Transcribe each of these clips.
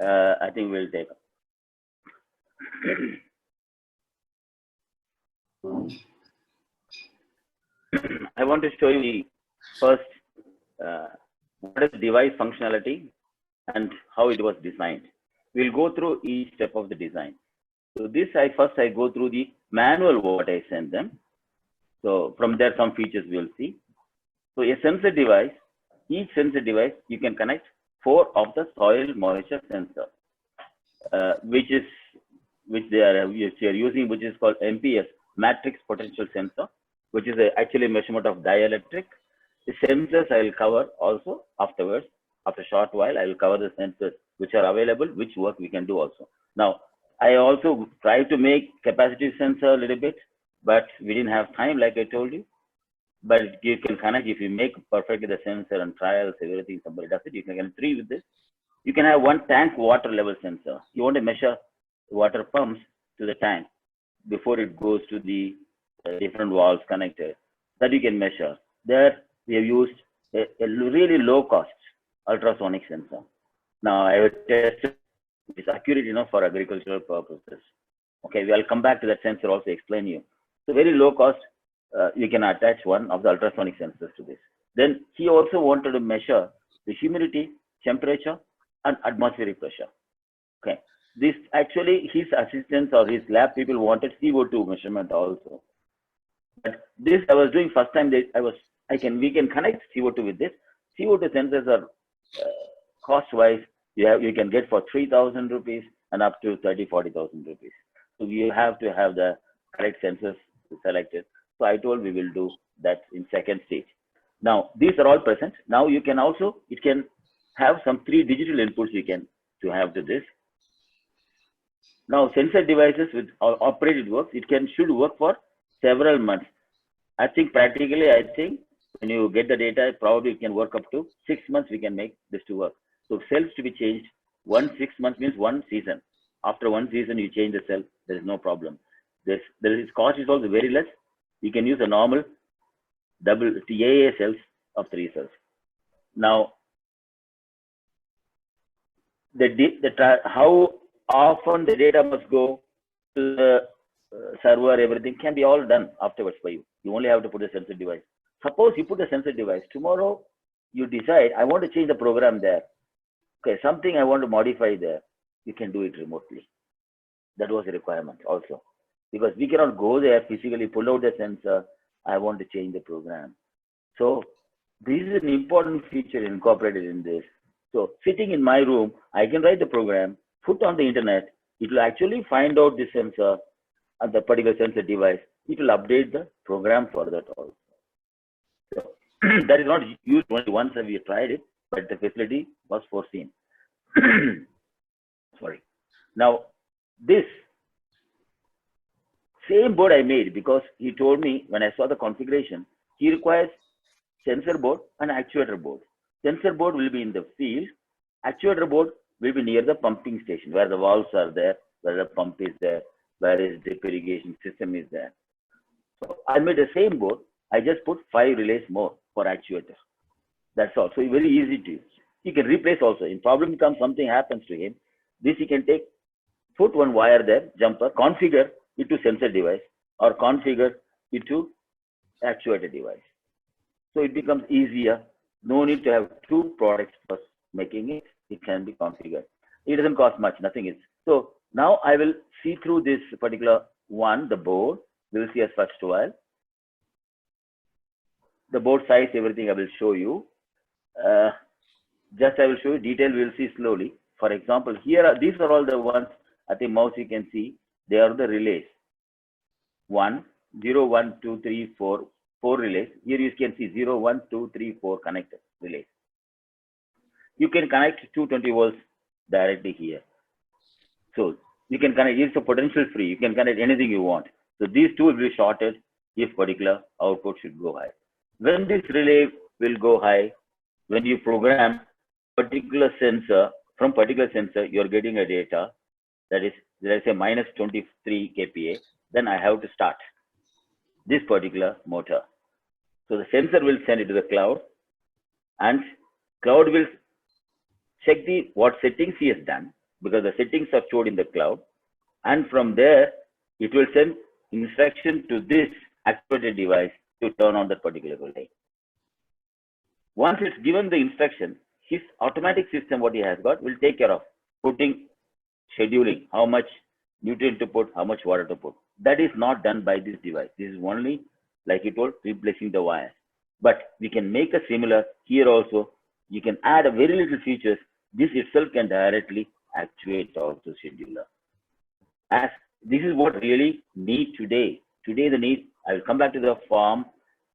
I think we'll take. I want to show you the first what is device functionality and how it was designed. We'll go through each step of the design. So this I go through the manual what I sent them. So from there some features we'll see. So a sensor device, each sensor device you can connect 4 of the soil moisture sensor, which they are using, which is called MPS, matrix potential sensor, which is actually a measurement of dielectric. The sensors I will cover also afterwards. After a short while, I will cover the sensors which are available, which work we can do also. Now, I also try to make capacitive sensor a little bit, but we didn't have time, like I told you. But you can connect, if you make perfectly the sensor and trials, everything, somebody does it, you can get 3 with this. You can have 1 tank water level sensor. You want to measure water pumps to the tank before it goes to the different valves connected. That you can measure. There we have used a really low cost ultrasonic sensor. Now I have tested it's accurate enough for agricultural purposes. Okay, we'll come back to that sensor also explain you. So very low cost, you can attach one of the ultrasonic sensors to this. Then he also wanted to measure the humidity, temperature, and atmospheric pressure. Okay, this actually his assistants or his lab people wanted CO2 measurement also. But this I was doing first time. We can connect CO2 with this. CO2 sensors are cost wise. You can get for 3,000 rupees and up to 40,000 rupees. So you have to have the correct sensors selected. So I told we will do that in second stage. Now these are all present. Now you can also, it can have some 3 digital inputs you can to have to this. Now sensor devices with operated works, it should work for several months. I think practically, when you get the data, probably it can work up to 6 months. We can make this to work. So cells to be changed 6 months means 1 season. After 1 season, you change the cell. There is no problem. This cost is also very less. You can use a normal double TAA cells of 3 cells. Now, how often the data must go to the server, everything can be all done afterwards by you. You only have to put a sensor device. Suppose you put a sensor device. Tomorrow, you decide, I want to change the program there. Okay, something I want to modify there. You can do it remotely. That was a requirement also. Because we cannot go there physically, pull out the sensor. I want to change the program. So this is an important feature incorporated in this. So sitting in my room, I can write the program, put on the internet. It will actually find out the sensor and the particular sensor device. It will update the program for that also. So that is not used only once we tried it, but the facility was foreseen. Sorry. Now this same board I made, because he told me when I saw the configuration, he requires sensor board and actuator board. Sensor board will be in the field. Actuator board will be near the pumping station where the valves are there, where the pump is there, where is drip irrigation system is there. So I made the same board. I just put 5 relays more for actuator. That's all. So very easy to use. He can replace also. In problem comes, something happens to him. This he can take, put 1 wire there, jumper, configure it to sensor device or configure it to actuator device. So it becomes easier. No need to have 2 products for making it. It can be configured. It doesn't cost much. Nothing is. So now I will see through this particular one, the board. We will see as first while. The board size, everything I will show you. Just I will show you detail. We will see slowly. For example, here these are all the ones. I think mouse you can see. They are the relays. 1, 0, 1, 2, 3, 4. 4 relays. Here you can see 0, 1, 2, 3, 4 connected relays. You can connect 220 volts directly here. So you can connect, it's a potential free. You can connect anything you want. So these 2 will be shorted if particular output should go high. When this relay will go high, when you program particular sensor, from particular sensor, you're getting a data that is, let's say minus 23 kPa, then I have to start this particular motor. So the sensor will send it to the cloud, and cloud will check what settings he has done. because the settings are stored in the cloud. And from there, it will send instruction to this activated device to turn on that particular relay. Once it's given the instruction, his automatic system, what he has got, will take care of putting, scheduling, how much nutrient to put, how much water to put. That is not done by this device. This is only, like you told, replacing the wires. But we can make a similar here also. You can add a very little features. This itself can directly actuate also scheduler. As this is what really need today. Today the need, I will come back to the farm.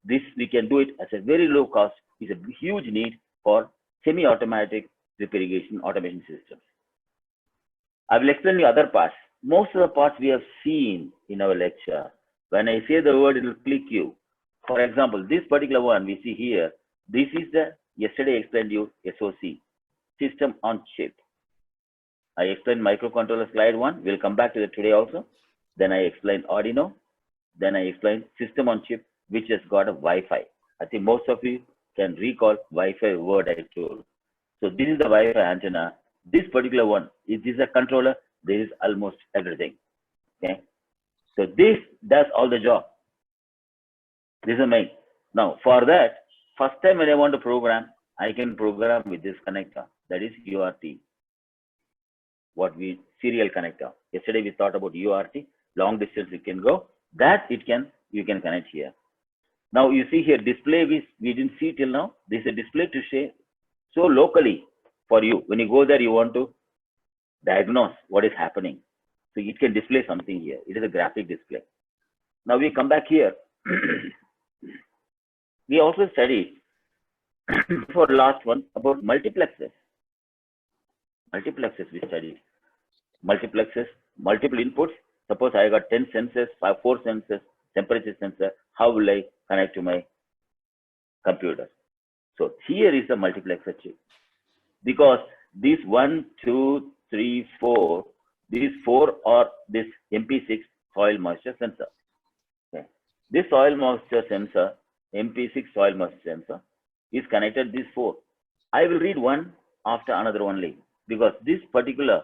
This we can do it as a very low cost. Is a huge need for semi-automatic drip irrigation automation systems. I will explain the other parts. Most of the parts we have seen in our lecture. When I say the word, it will click you. For example, this particular one we see here, this is the yesterday explained you SOC, system on chip. I explained microcontroller slide 1. We'll come back to that today also. Then I explained Arduino. Then I explained system on chip, which has got a Wi-Fi. I think most of you can recall Wi-Fi word I told. So this is the Wi-Fi antenna. This particular one, if this is a controller, there is almost everything. Okay. So this does all the job. This is main. Now for that, first time when I want to program, I can program with this connector. That is UART. What we serial connector. Yesterday we thought about UART, long distance it can go. That you can connect here. Now you see here display we didn't see till now. This is a display to show so locally for you. When you go there, you want to diagnose what is happening. So it can display something here. It is a graphic display. Now we come back here. We also studied for last one about multiplexes. Multiplexes we studied. Multiplexes, multiple inputs. Suppose I got 10 sensors, 4 sensors, temperature sensor. How will I connect to my computer? So here is the multiplexer chip. Because these 1, 2, 3, 4, these 4 are this MP6 soil moisture sensor. Okay. This soil moisture sensor, MP6 soil moisture sensor, is connected these 4. I will read one after another only, because this particular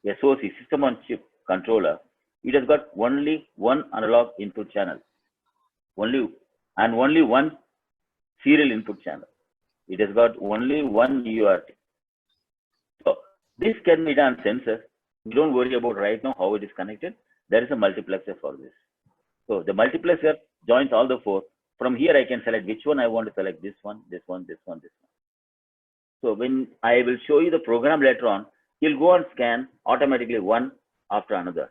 SOC, system on chip controller, it has got only one analog input channel, only one serial input channel. It has got only one UART. So this can be done sensors. We don't worry about right now how it is connected. There is a multiplexer for this. So the multiplexer joins all the 4. From here I can select which one I want to select. This one, this one, this one, this one. So when I will show you the program later on, he'll go and scan automatically one after another.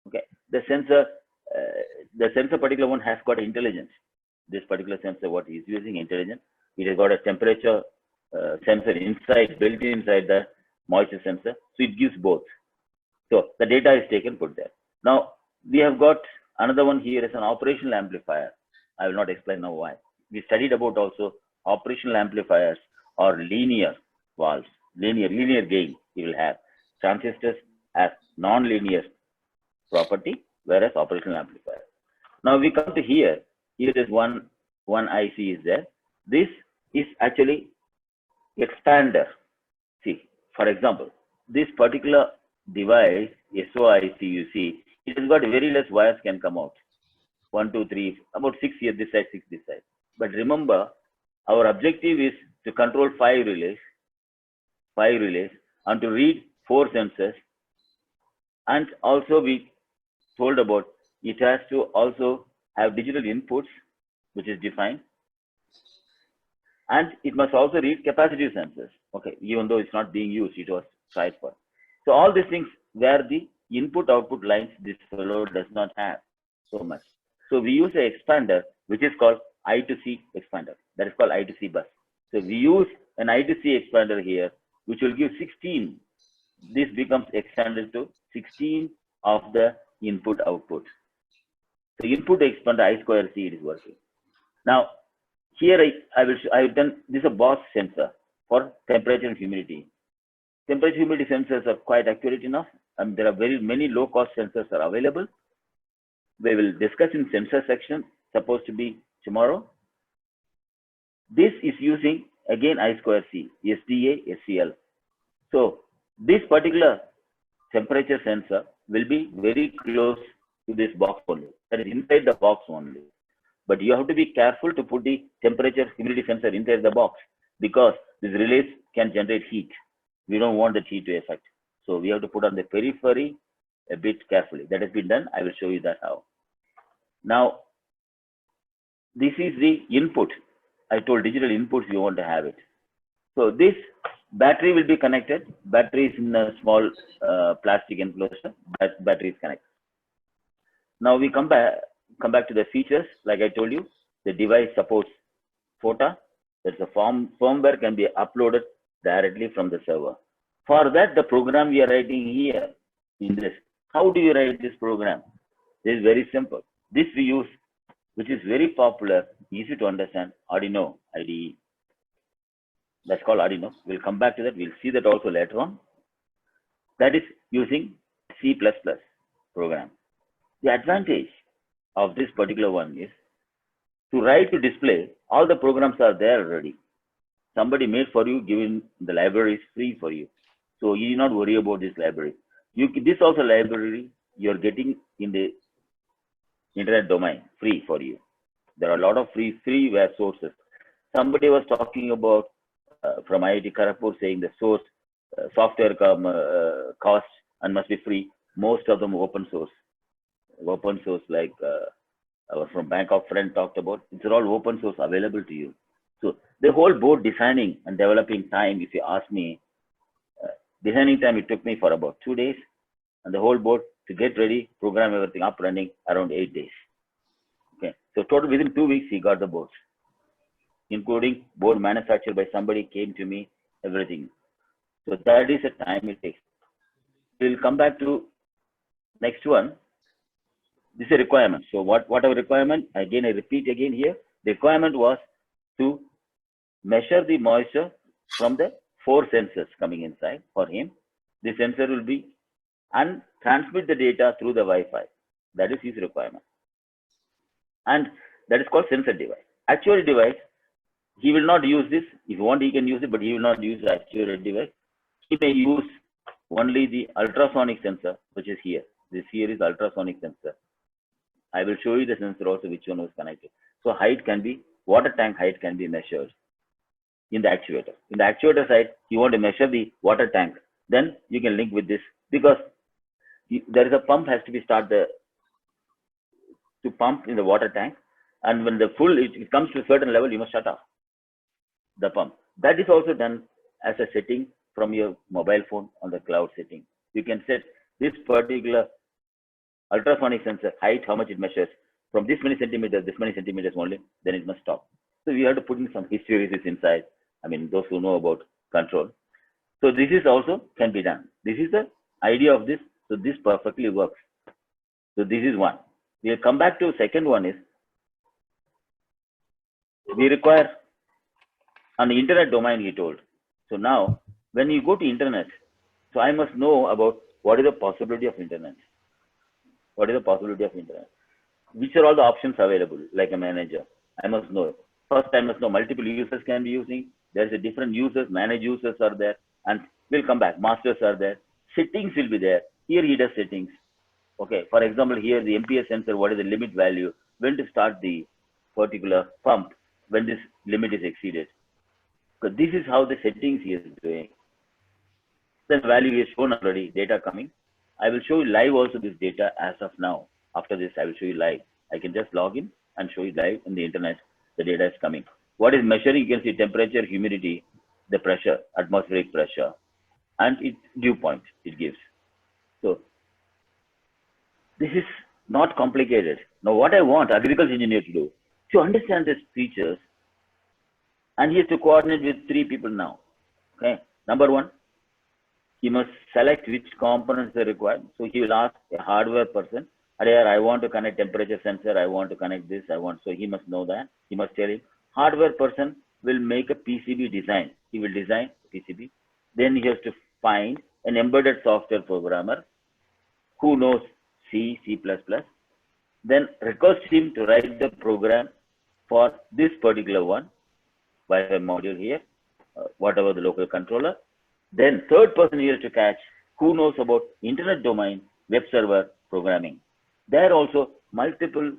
Okay. The sensor particular one has got intelligence. This particular sensor, what is using intelligence, it has got a temperature sensor inside, built inside the moisture sensor. So it gives both. So the data is taken, put there. Now we have got another one here as an operational amplifier. I will not explain now why. We studied about also operational amplifiers or linear valves, linear gain you will have. Transistors have non-linear property, whereas operational amplifier. Now we come to here. Here is one IC is there. This is actually expander. See, for example, this particular device, SOIC, you see, it has got very less wires can come out. 1, 2, 3, about 6 here, this side, 6 this side. But remember, our objective is to control 5 relays, and to read 4 sensors. And also we told about it has to also have digital inputs, which is defined. And it must also read capacitive sensors. Okay, even though it's not being used, it was tried for. So all these things where the input output lines this fellow does not have so much. So we use an expander, which is called I2C expander. That is called I2C bus. So we use an I2C expander here, which will give 16. This becomes extended to 16 of the input output. So input expander I square C it is working. Now here I have done this is a BOSS sensor for temperature and humidity. Temperature humidity sensors are quite accurate enough, and there are very many low cost sensors are available. We will discuss in sensor section, supposed to be tomorrow. This is using again I square C, SDA, SCL. So This particular temperature sensor will be very close to this box only. That is inside the box only. But you have to be careful to put the temperature humidity sensor inside the box because this relays can generate heat. We don't want the heat to affect. So we have to put on the periphery a bit carefully. That has been done. I will show you that how. Now, this is the input. I told digital inputs you want to have it. So this battery will be connected. Battery is in a small plastic enclosure. Battery is connected. Now we come back to the features. Like I told you, the device supports FOTA. That's a firmware can be uploaded directly from the server. For that, the program we are writing here in this. How do you write this program? This is very simple. This we use, which is very popular, easy to understand, Arduino IDE. That's called Arduino. We'll come back to that. We'll see that also later on. That is using C++ program. The advantage of this particular one is to write to display, all the programs are there already. Somebody made for you, given the library is free for you. So you need not worry about this library. This also library you're getting in the internet domain, free for you. There are a lot of freeware sources. Somebody was talking about from IIT Kharagpur saying the source software cost and must be free. Most of them open source. Open source like from Bank of Friend talked about. It's all open source available to you. So the whole board designing and developing time, if you ask me, designing time, it took me for about 2 days, and the whole board to get ready, program everything up running around 8 days. Okay, so total within 2 weeks he got the board, including board manufactured by somebody came to me, everything. So that is the time it takes. We'll come back to next one. This is a requirement. So whatever requirement, again I repeat again here, the requirement was to measure the moisture from the 4 sensors coming inside for him. The sensor will be and transmit the data through the Wi-Fi. That is his requirement. And that is called sensor device. Actual device, he will not use this. If you want, he can use it, but he will not use the actual device. He may use only the ultrasonic sensor, which is here. This here is ultrasonic sensor. I will show you the sensor also, which one was connected. So height can be, water tank height can be measured in the actuator. In the actuator side, you want to measure the water tank, then you can link with this, because there is a pump has to be started to pump in the water tank, and when the full it comes to a certain level, you must shut off the pump. That is also done as a setting from your mobile phone on the cloud setting. You can set this particular ultrasonic sensor height, how much it measures from this many centimeters only, then it must stop. So we have to put in some hysteresis inside. I mean, those who know about control. So this is also can be done. This is the idea of this. So this perfectly works. So this is one. We'll come back to second one is we require on the internet domain, he told. So now when you go to internet, so I must know about what is the possibility of internet. What is the possibility of internet? Which are all the options available, like a manager? I must know. First, I must know multiple users can be using. There's a different users, manage users are there, and we'll come back. Masters are there. Settings will be there. Here he does settings. Okay, for example, here the MPS sensor, what is the limit value? When to start the particular pump, when this limit is exceeded. So this is how the settings he is doing. The value is shown already, data coming. I will show you live also this data as of now. After this, I will show you live. I can just log in and show you live in the internet. The data is coming. What is measuring? You can see temperature, humidity, the pressure, atmospheric pressure, and its dew point it gives. So this is not complicated. Now what I want agriculture engineer to do, to understand these features, and he has to coordinate with 3 people now. Okay, number 1, he must select which components are required. So he will ask a hardware person, I want to connect temperature sensor, I want to connect this, so he must know that. He must tell him. Hardware person will make a PCB design. He will design PCB. Then he has to find an embedded software programmer who knows C, C++. Then request him to write the program for this particular one, Wi-Fi module here, whatever the local controller. Then third person here to catch who knows about internet domain, web server, programming. There also multiple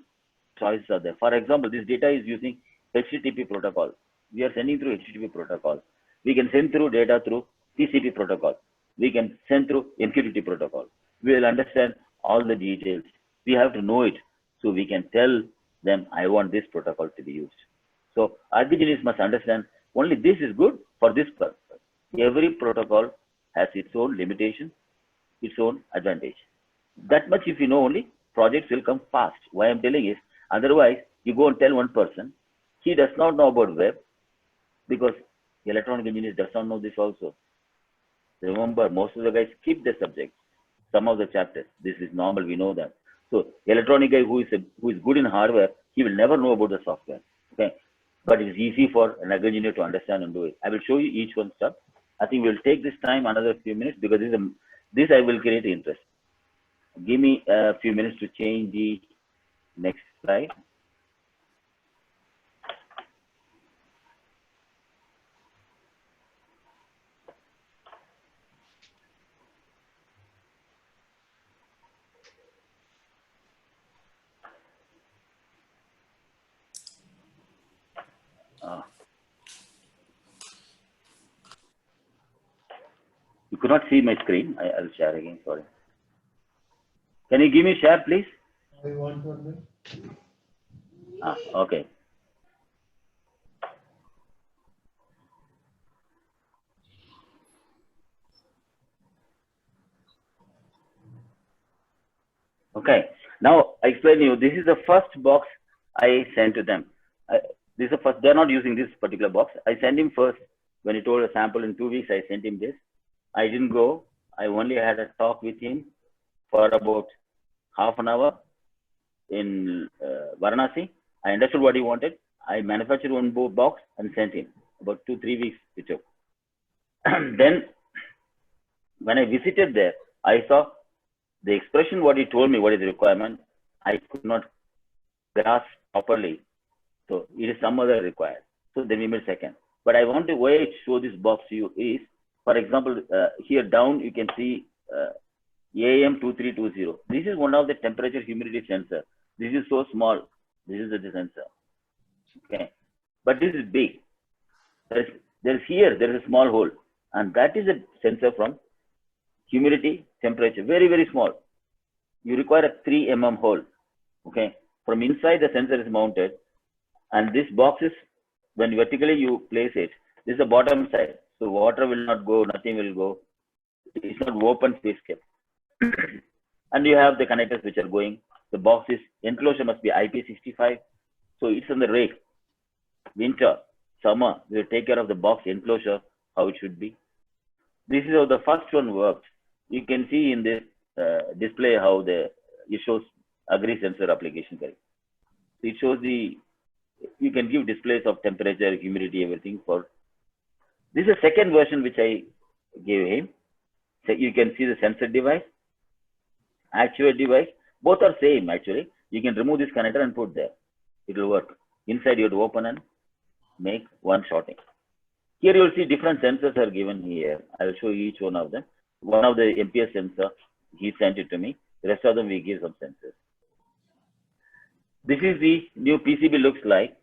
choices are there. For example, this data is using HTTP protocol. We are sending through HTTP protocol. We can send through data through TCP protocol. We can send through MQTT protocol. We will understand all the details. We have to know it so we can tell them, I want this protocol to be used. So architects must understand only this is good for this purpose. Every protocol has its own limitation, its own advantage. That much if you know only, projects will come fast. Why I'm telling is, otherwise you go and tell one person, he does not know about web because electronic engineers does not know this also. Remember, most of the guys skip the subject, some of the chapters. This is normal, we know that. So electronic guy who is good in hardware, he will never know about the software. Okay, but it's easy for an engineer to understand and do it. I will show you each one step. I think we'll take this time another few minutes because this I will create interest. Give me a few minutes to change the next slide. You could not see my screen. I'll share again. Sorry. Can you give me share, please? I want one. Okay. Okay. Now I explain you. This is the first box I sent to them. This is the first. They're not using this particular box. I sent him first when he told a sample in 2 weeks. I sent him this. I didn't go. I only had a talk with him for about half an hour in Varanasi. I understood what he wanted. I manufactured one box and sent him. About 2-3 weeks it took. Then when I visited there, I saw the expression what he told me, what is the requirement, I could not grasp properly. So it is some other required. So then we made second. But I want to why I show this box to you is, for example, here down you can see AM2320. This is one of the temperature humidity sensor. This is so small. This is the sensor. Okay, but this is big. There is a small hole, and that is a sensor from humidity, temperature, very, very small. You require a 3 mm hole. Okay, from inside the sensor is mounted, and this box is, when vertically you place it, this is the bottom side. So water will not go, nothing will go. It's not open space kept. And you have the connectors which are going. The box is, enclosure must be IP65. So it's on the rake. Winter, summer, we take care of the box enclosure, how it should be. This is how the first one worked. You can see in this display how it shows Agri sensor application. It shows you can give displays of temperature, humidity, everything for. This is the second version which I gave him. So you can see the sensor device, actual device. Both are same actually. You can remove this connector and put there. It will work. Inside you have to open and make one shorting. Here you will see different sensors are given here. I will show you each one of them. One of the MPS sensor, he sent it to me. The rest of them we give some sensors. This is the new PCB looks like,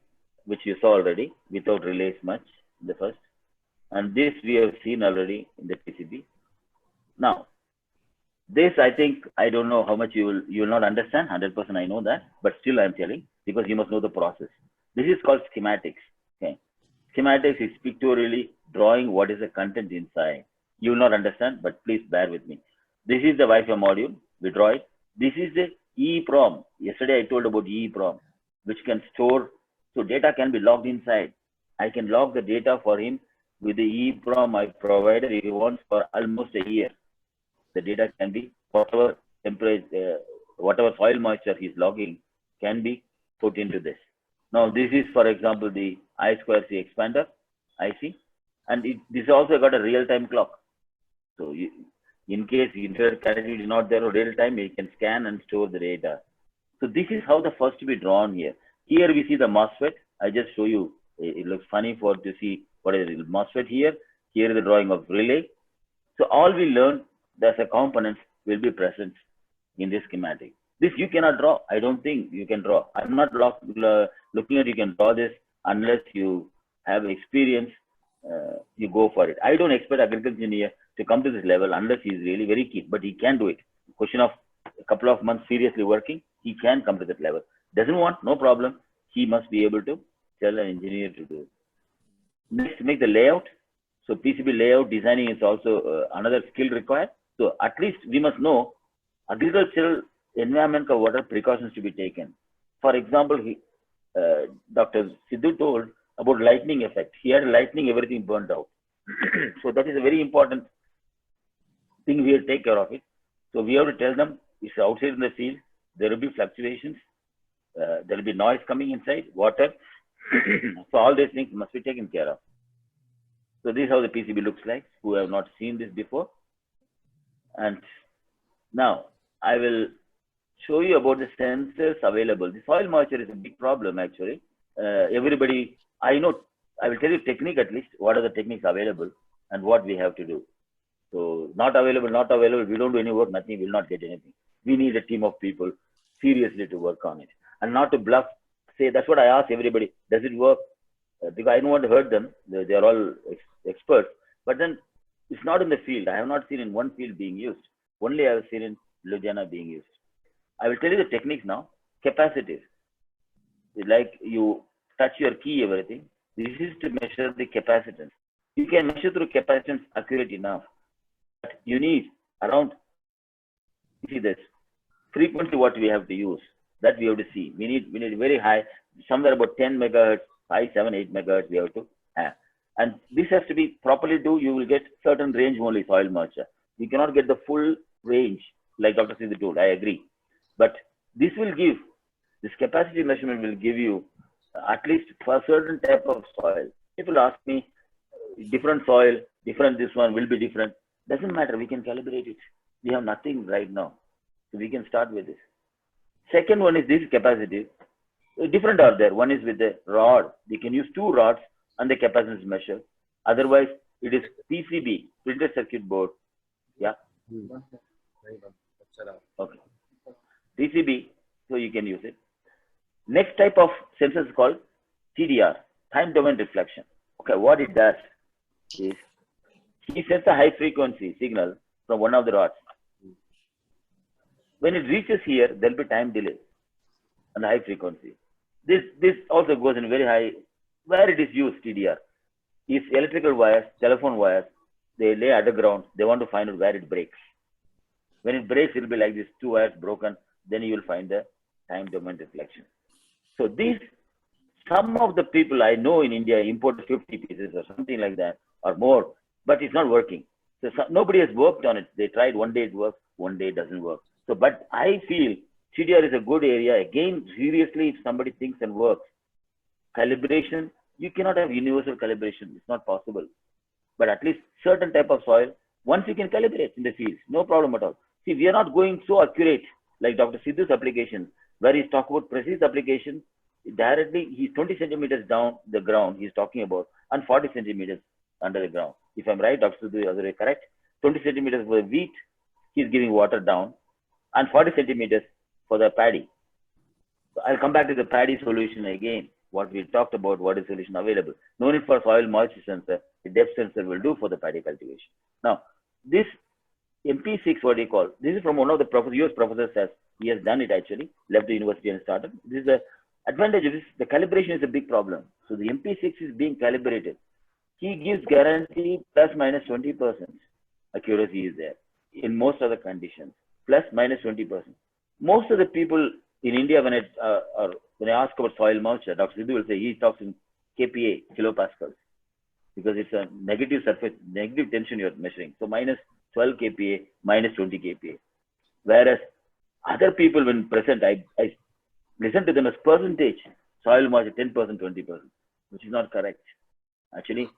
which you saw already without relays much in the first. And this we have seen already in the PCB. Now, this I think, I don't know how much you will not understand, 100% I know that, but still I'm telling because you must know the process. This is called schematics. Okay. Schematics is pictorially drawing what is the content inside. You will not understand, but please bear with me. This is the Wi-Fi module. We draw it. This is the EEPROM. Yesterday I told about EEPROM, which can store, so data can be logged inside. I can log the data for him with the EEPROM I provided. If he wants for almost a year, the data can be whatever temperature, whatever soil moisture he's logging can be put into this. Now this is, for example, the I2C expander IC, and this also got a real-time clock. So in case internet connectivity is not there or real-time, you can scan and store the data. So this is how the first to be drawn here. Here we see the MOSFET. I just show you. It looks funny to see what is the MOSFET here. Here is the drawing of relay. So all we learn as a components will be present in this schematic. This you cannot draw. I don't think you can draw. I'm not looking at you can draw this unless you have experience. You go for it. I don't expect agriculture engineer to come to this level unless he's really very keen, but he can do it. Question of a couple of months seriously working, he can come to that level. Doesn't want, no problem. He must be able to tell an engineer to do it. Next, make the layout. So PCB layout designing is also another skill required. So at least we must know agricultural environment or what are precautions to be taken. For example, Dr. Sidhu told about lightning effect. He had lightning, everything burned out. So that is a very important thing. We have to take care of it. So we have to tell them it's outside in the field. There will be fluctuations. There will be noise coming inside, water. So all these things must be taken care of. So this is how the PCB looks like, who have not seen this before. And now I will show you about the sensors available. The soil moisture is a big problem actually. Everybody, I know, I will tell you technique at least, what are the techniques available and what we have to do. So not available, we don't do any work, nothing, we'll not get anything. We need a team of people seriously to work on it. And not to bluff, say, that's what I ask everybody, does it work? Because I don't want to hurt them, they are all experts. But then it's not in the field. I have not seen in one field being used. Only I have seen in Ludhiana being used. I will tell you the techniques now. Capacitive. It's like you touch your key, everything. This is to measure the capacitance. You can measure through capacitance accurate enough. But you need around, see this, frequency what we have to use. That we have to see. We need very high, somewhere about 10 megahertz, 5, 7, 8 megahertz we have to have. And this has to be properly do, you will get certain range only soil moisture. You cannot get the full range like Dr. Sidhu told, I agree. But this will give, this capacity measurement will give you at least for a certain type of soil. People ask me, different soil, different this one will be different. Doesn't matter, we can calibrate it. We have nothing right now. So we can start with this. Second one is this capacitive. Different are there. One is with the rod. They can use 2 rods and the capacitance measure. Otherwise, it is PCB, printed circuit board. Yeah. Okay. PCB, so you can use it. Next type of sensor is called TDR, time domain reflection. Okay, what it does is it sends a high frequency signal from one of the rods. When it reaches here, there will be time delay and high frequency. This also goes in very high, where it is used, TDR. If electrical wires, telephone wires, they lay underground, they want to find out where it breaks. When it breaks, it will be like this, 2 wires broken, then you will find the time domain reflection. So these, some of the people I know in India imported 50 pieces or something like that, or more, but it's not working. So nobody has worked on it. They tried, one day it works, one day it doesn't work. So, but I feel TDR is a good area. Again, seriously, if somebody thinks and works, calibration, you cannot have universal calibration. It's not possible. But at least certain type of soil, once you can calibrate in the fields, no problem at all. See, we are not going so accurate like Dr. Sidhu's application, where he's talking about precise application. Directly, he's 20 centimeters down the ground, he's talking about, and 40 centimeters under the ground. If I'm right, Dr. Sidhu is other way correct. 20 centimeters for the wheat, he's giving water down, and 40 centimeters for the paddy. So I'll come back to the paddy solution again. What we talked about, what is solution available. No need for soil moisture sensor. The depth sensor will do for the paddy cultivation. Now, this MP6, what do you call? This is from one of the US professors says, he has done it actually, left the university and started. This is the advantage of this, the calibration is a big problem. So the MP6 is being calibrated. He gives guarantee plus minus 20% accuracy is there in most of the conditions, plus minus 20%. Most of the people in India, when I ask about soil moisture, Dr. Sidhu will say he talks in kPa, kilopascals, because it's a negative surface, negative tension you're measuring. So minus 12 kPa, minus 20 kPa. Whereas other people, when present, I listen to them as percentage, soil moisture 10%, 20%, which is not correct. Actually,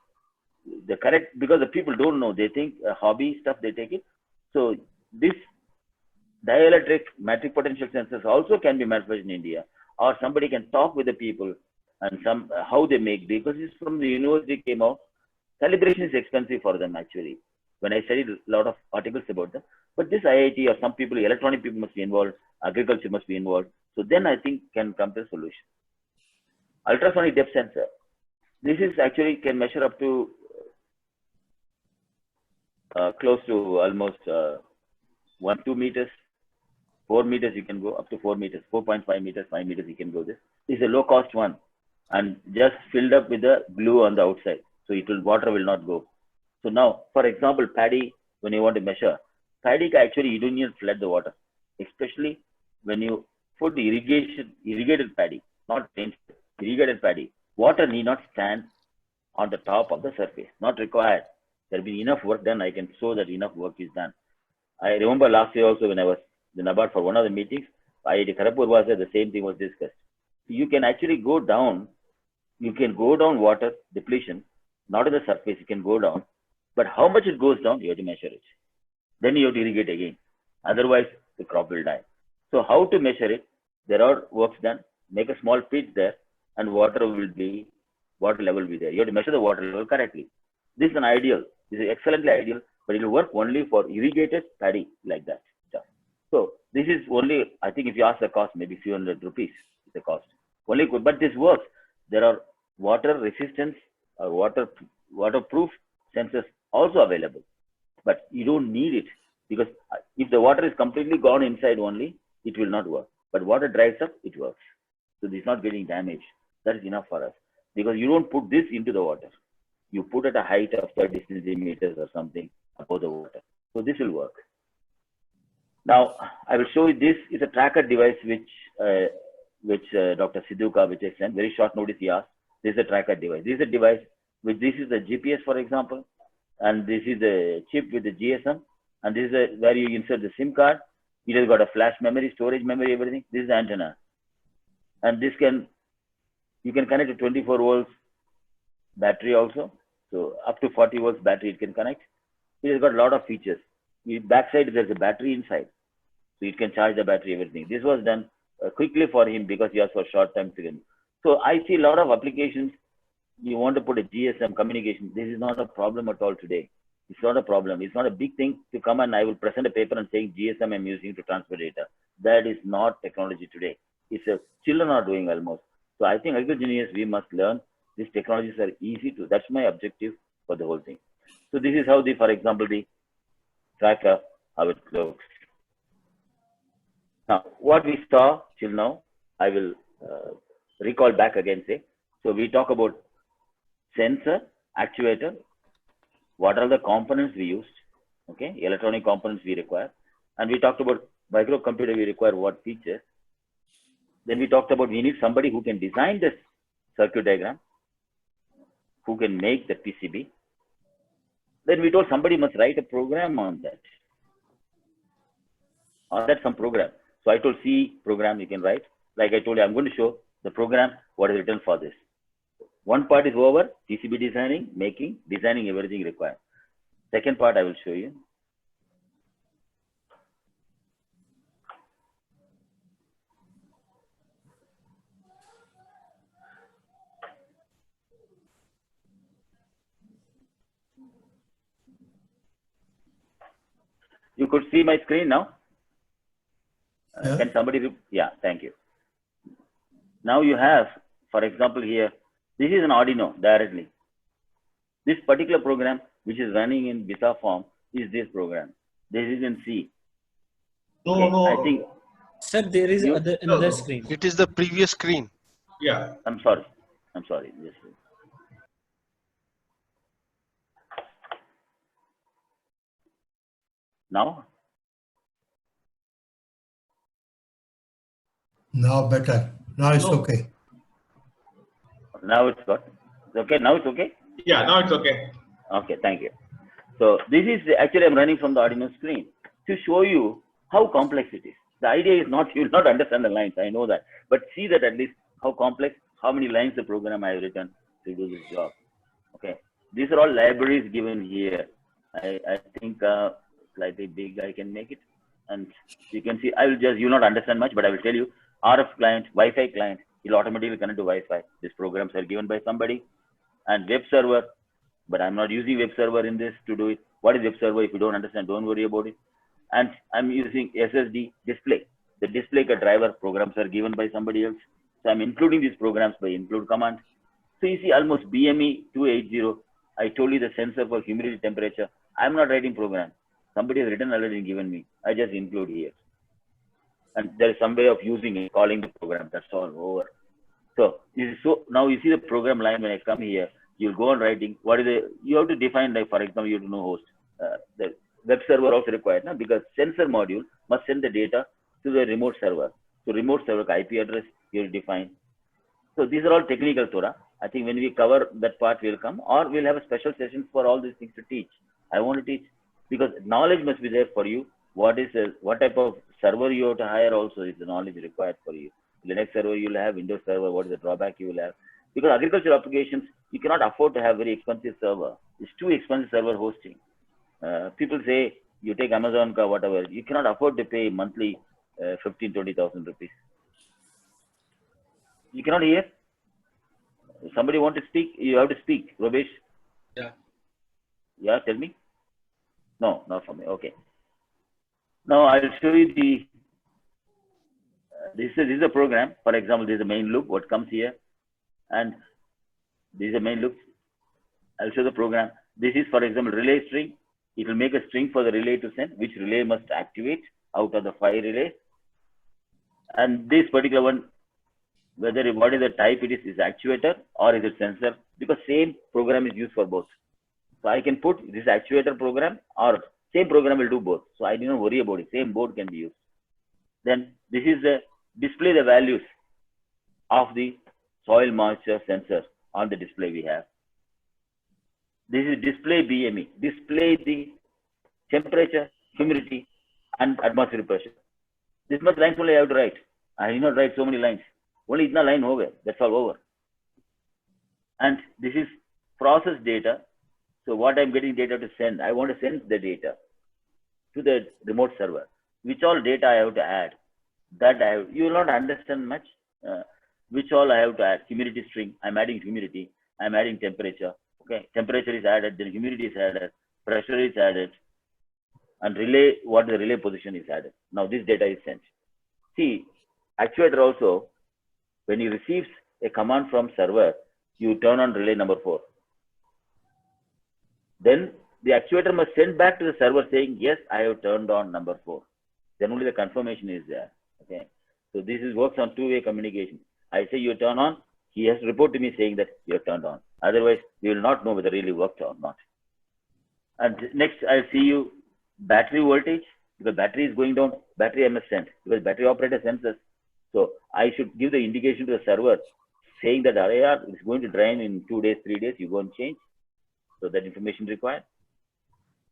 the correct, because the people don't know, they think hobby stuff, they take it. So this dielectric metric potential sensors also can be manufactured in India, or somebody can talk with the people and how they make, because it's from the university came out. Calibration is expensive for them actually. when I studied a lot of articles about them. But this IIT or some people, electronic people must be involved, agriculture must be involved. So then I think can come to a solution. Ultrasonic depth sensor. This is actually can measure up to close to almost 2 meters, 4 meters. You can go up to 4 meters, 4.5 meters, 5 meters. You can go this. This is a low cost one, and just filled up with the glue on the outside, so water will not go. So now, for example, paddy, when you want to measure, paddy actually you don't need to flood the water, especially when you put irrigated paddy, not irrigated paddy. Water need not stand on the top of the surface, not required. There will be enough work done. I can show that enough work is done. I remember last year also when I was in NABARD for one of the meetings, IIT Kharagpur was there, the same thing was discussed. So you can actually go down, water depletion, not on the surface, you can go down, but how much it goes down, you have to measure it. Then you have to irrigate again. Otherwise, the crop will die. So how to measure it? There are works done. Make a small pit there, and water level will be there. You have to measure the water level correctly. This is an ideal. This is excellently ideal, but it will work only for irrigated paddy like that. So this is only, I think if you ask the cost, maybe few hundred rupees is the cost. Only good, but this works. There are water resistance or waterproof sensors also available, but you don't need it, because if the water is completely gone inside only, it will not work. But water dries up, it works. So this is not getting damaged. That is enough for us, because you don't put this into the water. You put at a height of 30 centimeters or something above the water. So this will work. Now I will show you, this is a tracker device which Dr. Sidhuka, which I sent very short notice he asked. This is a tracker device. This is a device which, this is the GPS, for example, and this is the chip with the GSM, and this is where you insert the SIM card. It has got a flash memory, storage memory, everything. This is the antenna, and this you can connect to 24 volts battery also. So up to 40 volts battery it can connect. It has got a lot of features. Backside there's a battery inside, so you can charge the battery, everything. This was done quickly for him because he was for short time again. So I see a lot of applications. You want to put a GSM communication. This is not a problem at all today. It's not a problem. It's not a big thing to come and I will present a paper and saying GSM I'm using to transfer data. That is not technology today. It's children are doing almost. So I think agriculture engineers, we must learn these technologies are easy to. That's my objective for the whole thing. So this is how for example, the tracker, how it looks. Now, what we saw till now, I will recall back again. So we talk about sensor, actuator, what are the components we used, okay, electronic components we require, and we talked about microcomputer, we require what features. Then we talked about we need somebody who can design this circuit diagram, who can make the PCB. Then we told somebody must write a program on that. Some program. So I told C program you can write. Like I told you, I'm going to show the program, what is written for this. One part is over, PCB designing, designing everything required. Second part I will show you. You could see my screen now. Can somebody? Yeah, thank you. Now you have, for example, here, this is an Arduino directly. This particular program, which is running in beta form, is this program. This is in C. No. I think. Sir, there is another screen. It is the previous screen. Yeah. I'm sorry. Yes. Now? Now better. Now it's okay. Now it's got. Okay, now it's okay? Yeah, now it's okay. Okay, thank you. So this is actually I'm running from the Arduino screen to show you how complex it is. The idea is not, you will not understand the lines, I know that, but see that at least how complex, how many lines the program I have written to do this job. Okay, these are all libraries given here. I think slightly big I can make it, and you can see, you will not understand much, but I will tell you, RF client, Wi-Fi client, it will automatically connect to Wi-Fi. These programs are given by somebody, and web server, but I'm not using web server in this to do it. What is web server? If you don't understand, don't worry about it. And I'm using SSD display. The display driver programs are given by somebody else. So I'm including these programs by include command. So you see almost BME 280. I told you the sensor for humidity temperature. I'm not writing program. Somebody has written already and given me. I just include here. And there is some way of using it, calling the program. That's all over. So now you see the program line when I come here, you'll go on writing. What is it? You have to define, like, for example, you have to know host. The web server also required, no? Because sensor module must send the data to the remote server. So remote server IP address you will define. So these are all technical, Torah. I think when we cover that part, we'll come, or we'll have a special session for all these things to teach. I want to teach because knowledge must be there for you. What type of server you have to hire also is the knowledge required for you. Linux server you will have, Windows server, what is the drawback you will have. Because agricultural applications, you cannot afford to have very expensive server. It's too expensive server hosting. People say, you take Amazon or whatever, you cannot afford to pay monthly 15,000-20,000 rupees. You cannot hear? If somebody want to speak, you have to speak. Robesh? Yeah. Yeah, tell me. No, not for me. Okay. Now I'll show you the this is a program. For example, this is the main loop, what comes here. And this is the main loop. I'll show the program. This is, for example, relay string. It will make a string for the relay to send, which relay must activate out of the 5 relays. And this particular one, whether what is the type it is actuator or is it sensor, because same program is used for both. So I can put this actuator program or same program will do both. So I do not worry about it. Same board can be used. Then this is the display the values of the soil moisture sensor on the display we have. This is display BME, display the temperature, humidity, and atmospheric pressure. This much lines only I have to write. I did not write so many lines. Only itna line over. That's all over. And this is process data. So what I'm getting data to send, I want to send the data to the remote server. Which all data I have to add. That you will not understand much. Which all I have to add. Humidity string. I'm adding humidity. I'm adding temperature. Okay. Temperature is added. Then humidity is added. Pressure is added. And relay, what the relay position is added. Now this data is sent. See, actuator also, when you receives a command from server, you turn on relay number 4. Then the actuator must send back to the server saying, yes, I have turned on number 4. Then only the confirmation is there. Okay. So this works on two-way communication. I say you turn on, he has to report to me saying that you have turned on. Otherwise, we will not know whether it really worked or not. And next, I'll see you battery voltage, because battery is going down, battery I must send, because battery operator sends us. So I should give the indication to the server saying that RAR is going to drain in 2 days, 3 days, you go and change. So that information required.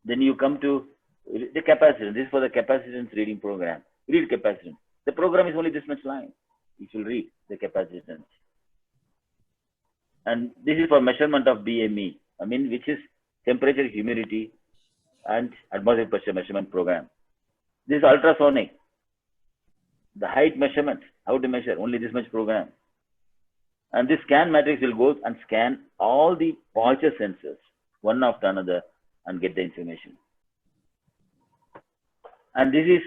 Then you come to the capacitance. This is for the capacitance reading program. Read capacitance. The program is only this much line. It will read the capacitance. And this is for measurement of BME, which is temperature, humidity, and atmospheric pressure measurement program. This is ultrasonic. The height measurement, how to measure, only this much program. And this scan matrix will go and scan all the moisture sensors, one after another, and get the information. And this is,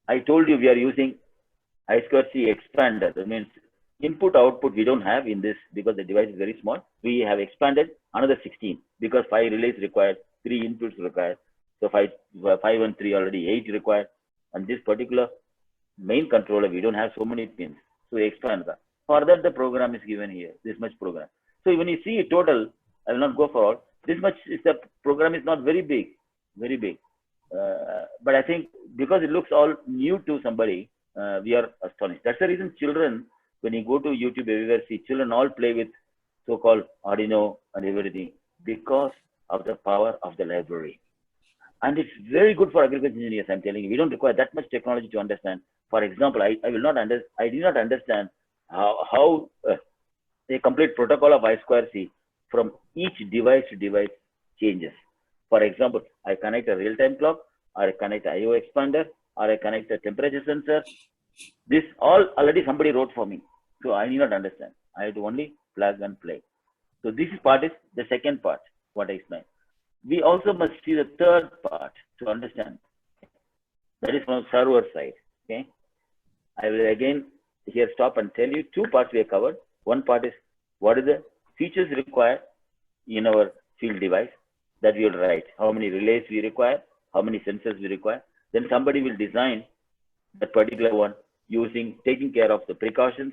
I told you we are using I2C expander. That means input output we don't have in this because the device is very small. We have expanded another 16 because 5 relays required, 3 inputs required. So 5 and 3 already 8 required. And this particular main controller, we don't have so many pins. So we expand that. For that, the program is given here, this much program. So when you see total, I will not go for all. This much is the program is not very big, very big. But I think because it looks all new to somebody, we are astonished. That's the reason children, when you go to YouTube everywhere, see children all play with so-called Arduino and everything because of the power of the library. And it's very good for agriculture engineers, I'm telling you. We don't require that much technology to understand. For example, I did not understand how a complete protocol of I2C from each device to device changes. For example, I connect a real-time clock, or I connect an IO expander, or I connect a temperature sensor. This all already somebody wrote for me. So I need not understand. I have to only plug and play. So this part is the second part, what I explained. we also must see the third part to understand. That is from server side. Okay. I will again here stop and tell you two parts we have covered. One part is what is the features required in our field device that we will write. How many relays we require, how many sensors we require. Then somebody will design that particular one taking care of the precautions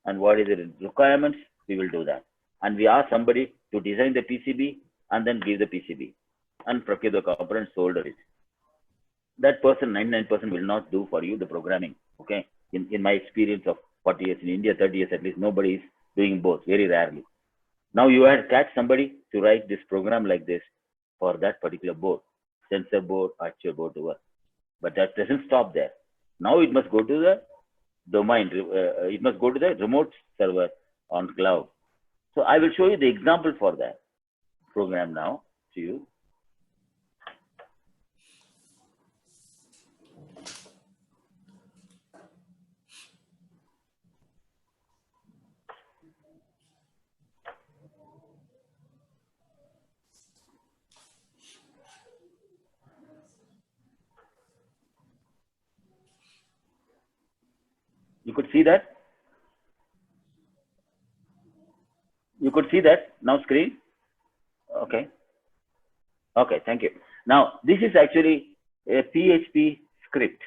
and what is the requirements. We will do that. And we ask somebody to design the PCB and then give the PCB and procure the components, solder it. That person, 99% will not do for you the programming. Okay. In my experience of 40 years in India, 30 years at least, nobody is doing both, very rarely. Now you had catch somebody to write this program like this for that particular board, sensor board, actual board to work. But that doesn't stop there. Now it must go to the domain, it must go to the remote server on cloud. So I will show you the example for that program now to you. You could see that? You could see that now screen? Okay. Okay, thank you. Now, this is actually a PHP script.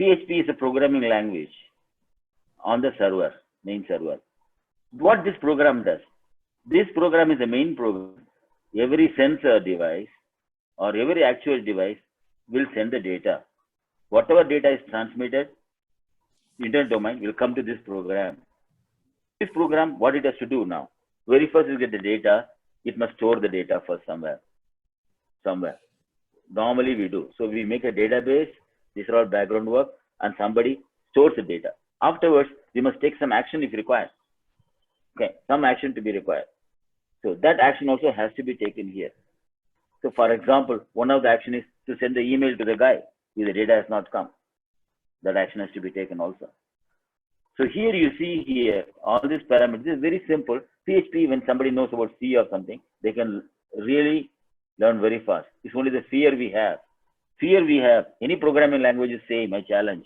PHP is a programming language on the server, main server. What this program does? This program is a main program. Every sensor device or every actual device will send the data. Whatever data is transmitted, internet domain will come to this program. This program, what it has to do now? Very first is get the data. It must store the data first somewhere. Normally we do. So we make a database. These are all background work, and somebody stores the data. Afterwards, we must take some action if required. Okay, some action to be required. So that action also has to be taken here. So for example, one of the action is to send the email to the guy if the data has not come. That action has to be taken also. So here you see here, all these parameters, this is very simple. PHP, when somebody knows about C or something, they can really learn very fast. It's only the fear we have. Fear we have, any programming language is same, I challenge.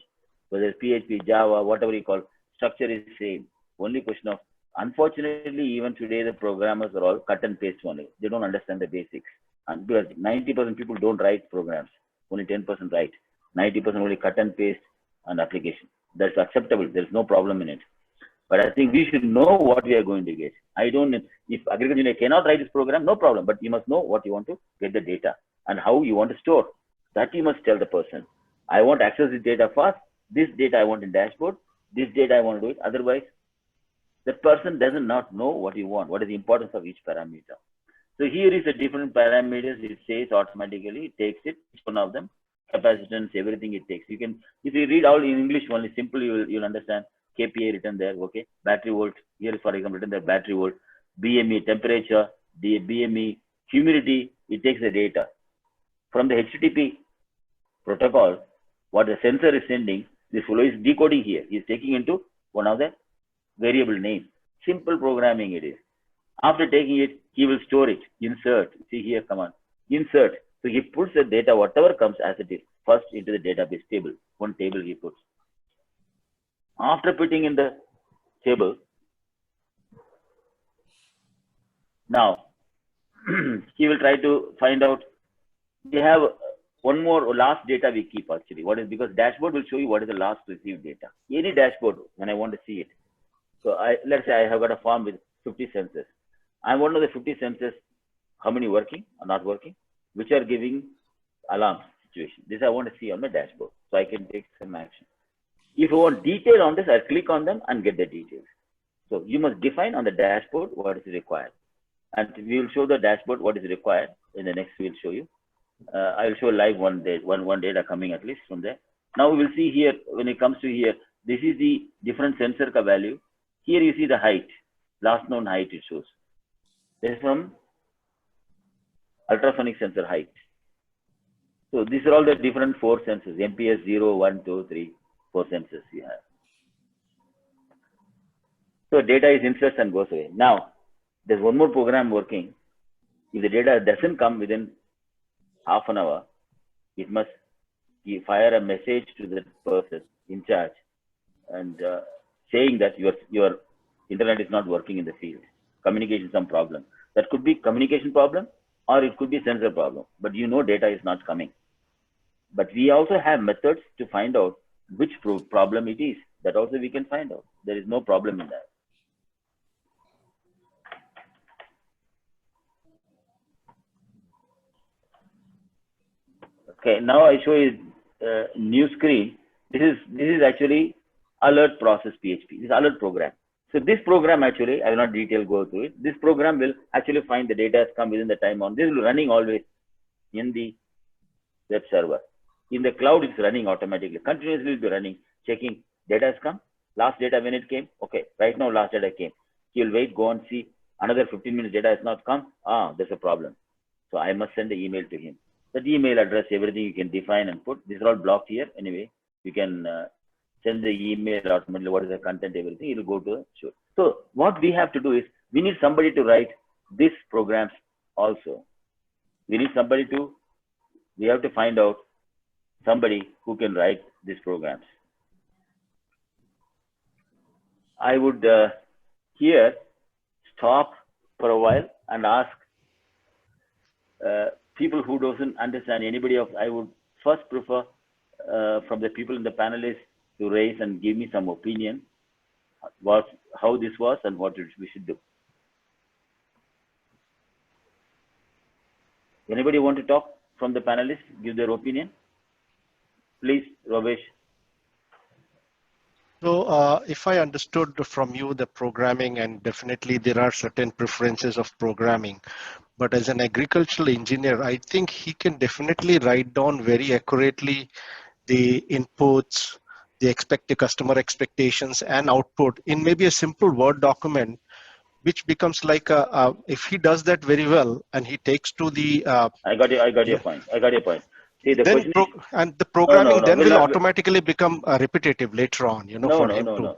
Whether it's PHP, Java, whatever you call, structure is same. Only question of, unfortunately, even today, the programmers are all cut and paste only. They don't understand the basics. And because 90% people don't write programs, only 10% write. 90% only cut and paste and application. That's acceptable. There's no problem in it. But I think we should know what we are going to get. If agriculture engineer cannot write this program, no problem. But you must know what you want to get the data and how you want to store. That you must tell the person. I want to access this data fast. This data I want in dashboard. This data I want to do it. Otherwise, the person doesn't not know what you want. What is the importance of each parameter? So here is the different parameters. It says automatically. It takes it. Each one of them. Capacitance, everything it takes. You can, if you read all in English only, simple, you'll understand. KPA written there, okay. Battery volt, here for example, written there, battery volt. BME, temperature, BME, humidity, it takes the data. From the HTTP protocol, what the sensor is sending, this fellow is decoding here. He is taking into one of the variable name. Simple programming it is. After taking it, he will store it, insert, see here command, insert. So he puts the data, whatever comes as it is, first into the database table. One table he puts. After putting in the table, now he will try to find out. We have one more last data we keep actually. What is, because dashboard will show you what is the last received data. Any dashboard when I want to see it. So let's say I have got a farm with 50 sensors. I want to know the 50 sensors, how many working or not working, which are giving alarm situation. This I want to see on my dashboard, so I can take some action. If you want detail on this, I'll click on them and get the details. So you must define on the dashboard what is required. And we will show the dashboard what is required. In the next, we'll show you. I will show live one data coming at least from there. Now we will see here, when it comes to here, this is the different sensor value. Here you see the height, last known height it shows. This is from ultrasonic sensor height. So these are all the different 4 sensors, MPS 0, 1, 2, 3, 4 sensors you have. So data is inserts and goes away. Now, there's one more program working. If the data doesn't come within half an hour, it must fire a message to the person in charge and saying that your internet is not working in the field. Communication some problem. That could be communication problem or it could be sensor problem. But you know data is not coming. But we also have methods to find out which problem it is. That also we can find out. There is no problem in that. Okay, now I show you new screen. This is actually alert process PHP. This is alert program. So this program actually, I will not detail go through it. This program will actually find the data has come within the time on. This is running always in the web server. In the cloud, it's running automatically. Continuously will be running, checking data has come. Last data when it came. Okay, right now last data came. He will wait, go and see another 15 minutes data has not come. There's a problem. So I must send the email to him. That email address, everything you can define and put. These are all blocked here. Anyway, you can send the email automatically. What is the content, everything. It will go to sure. So what we have to do is we need somebody to write these programs also. We need somebody to. We have to find out somebody who can write these programs. I would here stop for a while and ask people who doesn't understand anybody of. I would first prefer from the people in the panelists to raise and give me some opinion how this was and what we should do. Anybody want to talk from the panelists? Give their opinion. Please, Ramesh. So if I understood from you the programming, and definitely there are certain preferences of programming, but as an agricultural engineer, I think he can definitely write down very accurately the inputs, the customer expectations and output in maybe a simple Word document, which becomes like if he does that very well and he takes to the I got your point. I got your point. See, the then question is, and the programming then will will not, automatically become repetitive later on, for him to.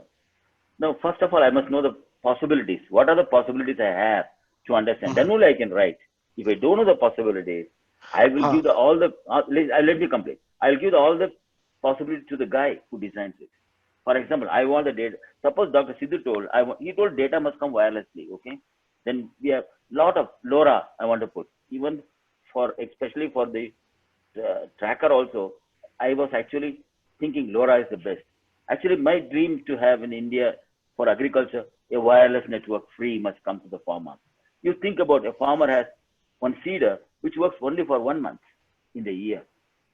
No, first of all, I must know the possibilities. What are the possibilities I have to understand? Then only I can write. If I don't know the possibilities, I will give all the. Let me complete. I'll give all the possibilities to the guy who designs it. For example, I want the data. Suppose Dr. Sidhu told, he told data must come wirelessly. Okay, then we have lot of LoRa. I want to put even especially for the tracker also. I was actually thinking LoRa is the best. Actually, my dream to have in India for agriculture, a wireless network free must come to the farmer. You think about a farmer has one seeder which works only for 1 month in the year.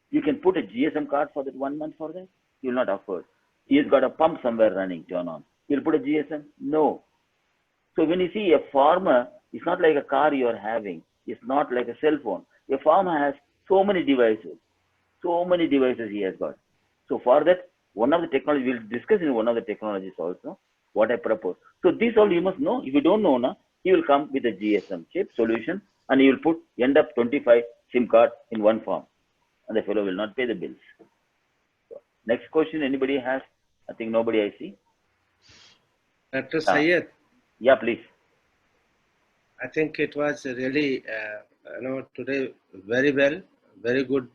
You can put a GSM card for that 1 month for that. You will not afford. He has got a pump somewhere running, turn on. You'll put a GSM? No. So when you see a farmer, it's not like a car you are having. It's not like a cell phone. A farmer has so many devices. So many devices he has got. So for that, one of the technologies, we'll discuss in one of the technologies also, what I propose. So this all you must know. If you don't know, he will come with a GSM chip solution and he will end up 25 SIM cards in one form. And the fellow will not pay the bills. So, next question, anybody has? I think nobody I see. Dr. Syed. Yeah, please. I think it was really, today very well, very good,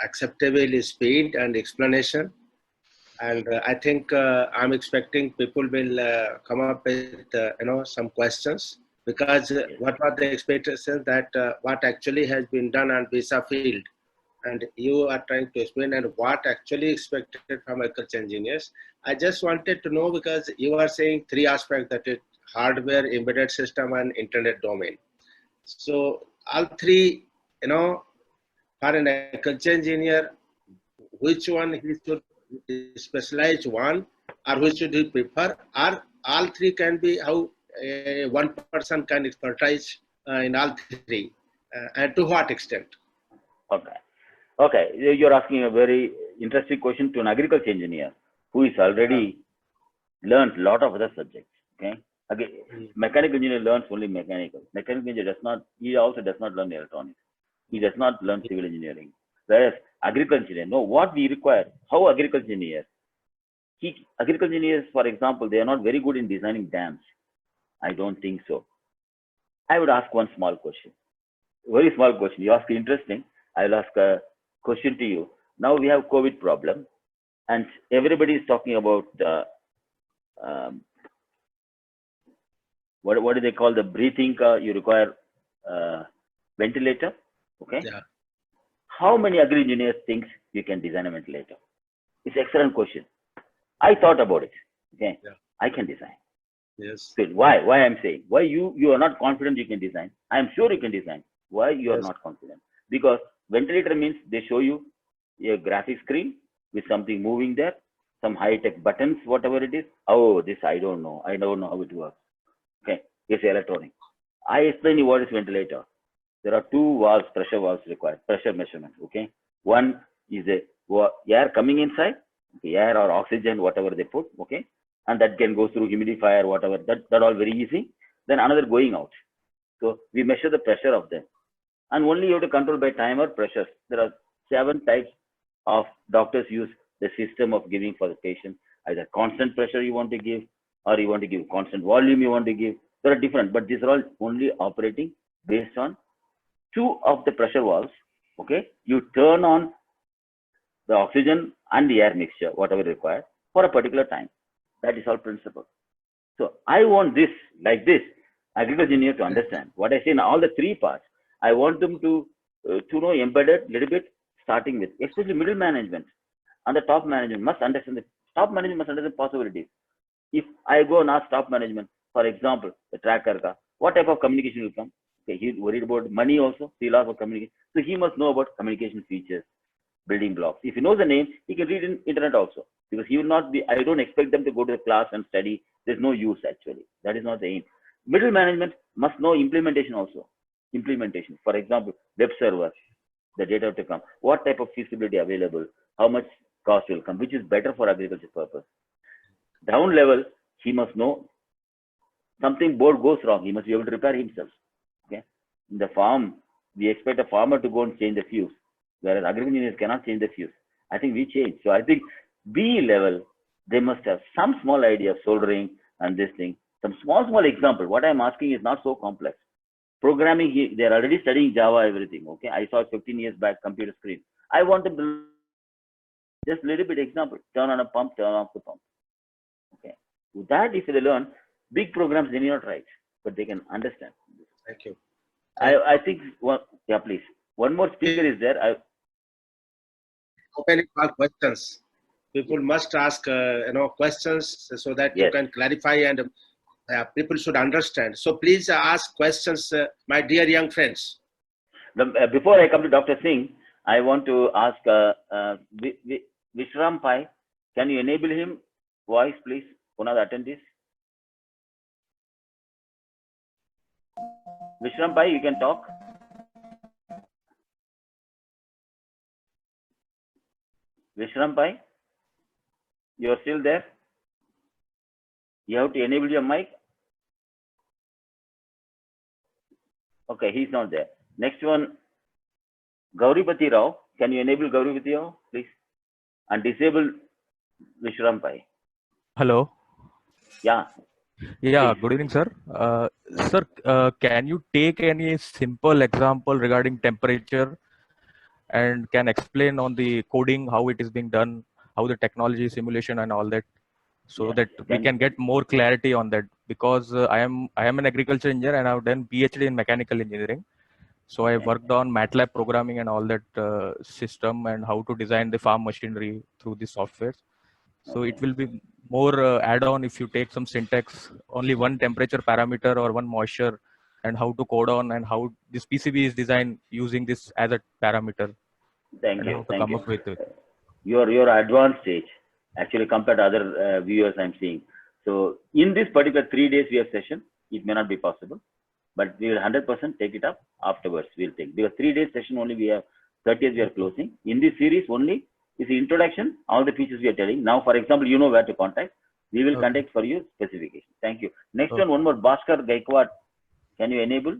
acceptable speed and explanation. And I think I'm expecting people will come up with, some questions, because what was the expectation that what actually has been done on Visa field, and you are trying to explain and what actually expected from agriculture engineers. I just wanted to know, because you are saying three aspects, that is hardware, embedded system, and internet domain. So all three, for an agriculture engineer, which one he should specialize one, or which should he prefer, or all three can be how one person can expertise in all three, and to what extent? Okay, you're asking a very interesting question to an agriculture engineer who is already learned a lot of other subjects. Okay, mechanical engineer learns only mechanical. Mechanical engineer he also does not learn electronics. He does not learn civil engineering. Whereas agriculture engineer, no, what we require, how agriculture engineers, agriculture engineers, for example, they are not very good in designing dams. I don't think so. I would ask one small question, very small question. You ask interesting. I will ask a question to you. Now we have COVID problem, and everybody is talking about um, what do they call the breathing? You require ventilator. Okay. Yeah. How many agri engineers think you can design a ventilator? It's an excellent question. I thought about it. Okay. Yeah. I can design. Yes. So why? Why I'm saying? Why you are not confident you can design? I am sure you can design. Why you are Yes. not confident? Because ventilator means they show you a graphic screen with something moving there, some high-tech buttons, whatever it is. Oh, this I don't know. I don't know how it works. Okay, it's electronic. I explain you what is ventilator. There are two valves, pressure valves required, pressure measurement. Okay, one is a air coming inside, okay, air or oxygen, whatever they put. Okay, and that can go through humidifier, whatever. That all very easy. Then another going out. So we measure the pressure of them, and only you have to control by timer pressures. There are 7 types of doctors use the system of giving for the patient. Either constant pressure you want to give, or you want to give constant volume you want to give. There are different, but these are all only operating based on 2 of the pressure valves. Okay, you turn on the oxygen and the air mixture, whatever required, for a particular time. That is all principle. So I want this, like this, agriculture engineer to understand what I say in all the 3 parts. I want them to know embedded little bit, starting with, especially middle management and the top management must understand the possibilities. If I go and ask top management, for example, the tracker, what type of communication will come? Okay, he's worried about money also, he'll ask for communication. So he must know about communication features, building blocks. If he knows the name, he can read in internet also. Because he will not be, I don't expect them to go to the class and study. There's no use actually. That is not the aim. Middle management must know implementation also. Implementation. For example, web server, the data to come. What type of feasibility available? How much cost will come? Which is better for agriculture purpose? Down level, he must know something board goes wrong. He must be able to repair himself. Okay. In the farm, we expect a farmer to go and change the fuse, whereas agriculture engineers cannot change the fuse. I think we change. So I think B level, they must have some small idea of soldering and this thing. Some small example. What I'm asking is not so complex. Programming, they're already studying Java, everything. Okay. I saw 15 years back computer screen. I want them to just a little bit example. Turn on a pump, turn off the pump. Okay. With that, if they learn, big programs they need not write, but they can understand. Thank you. I think yeah, please. One more speaker is there. Opening for questions. People must ask questions so that you Yes. can clarify and people should understand. So please ask questions, my dear young friends. Before I come to Dr. Singh, I want to ask Vishram Pai, can you enable him voice, please? One of the attendees. Vishram Pai, you can talk. Vishram Pai, you are still there? You have to enable your mic. Okay, he's not there. Next one, Gauripati Rao. Can you enable Gauripati Rao, please? And disable Vishram Pai. Hello. Yeah. Yeah, Please. good evening, sir. Sir, can you take any simple example regarding temperature and can explain on the coding, how it is being done, how the technology simulation and all that, so Yeah. that we can get more clarity on that? Because I am an agriculture engineer and I've done PhD in mechanical engineering. So I Okay. worked on MATLAB programming and all that system and how to design the farm machinery through the software. So it will be more add-on if you take some syntax, only one temperature parameter or one moisture, and how to code on and how this PCB is designed using this as a parameter, Thank and you. how to Thank come you. up with it. Your advanced stage actually compared to other viewers I'm seeing. So in this particular 3 days we have session, it may not be possible, but we will 100% take it up afterwards. We'll take, because 3 days session only we have, 30th we are closing. In this series only is the introduction, all the features we are telling. Now, for example, you know where to contact. We will Okay. contact for you specification. Thank you. Next Okay. one more, Bhaskar Gaikwad. Can you enable?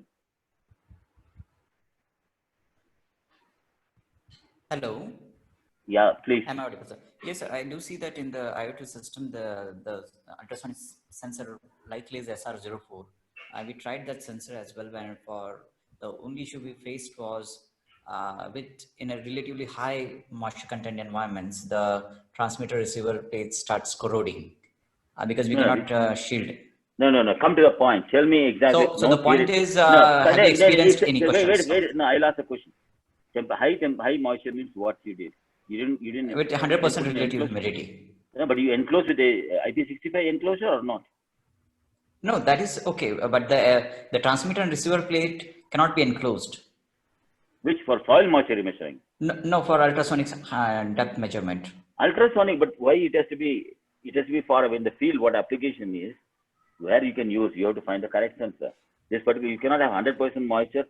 Hello, Yeah, please. am I audible, sir? Yes, sir. I do see that in the IoT system, the ultrasonic sensor likely is SR04. we tried that sensor as well. When for the only issue we faced was with in a relatively high moisture content environments, the transmitter receiver plate starts corroding because we No, cannot shield. no. Come to the point. Tell me exactly. So the point is, No, have you experienced any questions? wait. No, I'll ask a question. High moisture means what you did. You didn't. With 100% relative humidity. No, but you enclosed with a IP65 enclosure or not? No, that is okay. But the transmitter and receiver plate cannot be enclosed. Which for soil moisture measuring? No, for ultrasonic depth measurement. Ultrasonic, but why it has to be? It has to be far away in the field. What application is where you can use? You have to find the correct sensor. This particular, you cannot have 100% moisture.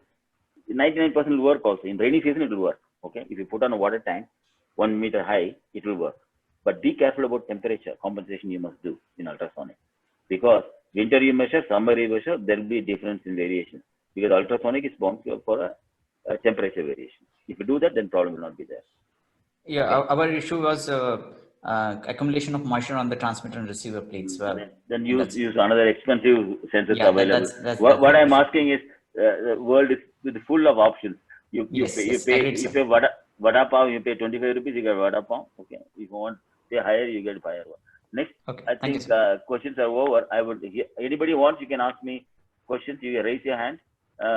99% will work also. In rainy season, it will work. Okay, if you put on a water tank 1 meter high, it will work. But be careful about temperature compensation. You must do in ultrasonic, because winter you measure, summer you measure, there will be difference in variation, because ultrasonic is bound for a temperature variation. If you do that, then problem will not be there. Yeah, okay. Our issue was accumulation of moisture on the transmitter and receiver plates. Well, then use another expensive sensors yeah, available. That's what I'm asking is, the world is full of options. You pay vada pav, you pay 25 rupees, you get vada pav. Okay, if you want pay higher, you get higher one. Next, okay, I think questions are over. I would anybody wants, you can ask me questions. You can raise your hand.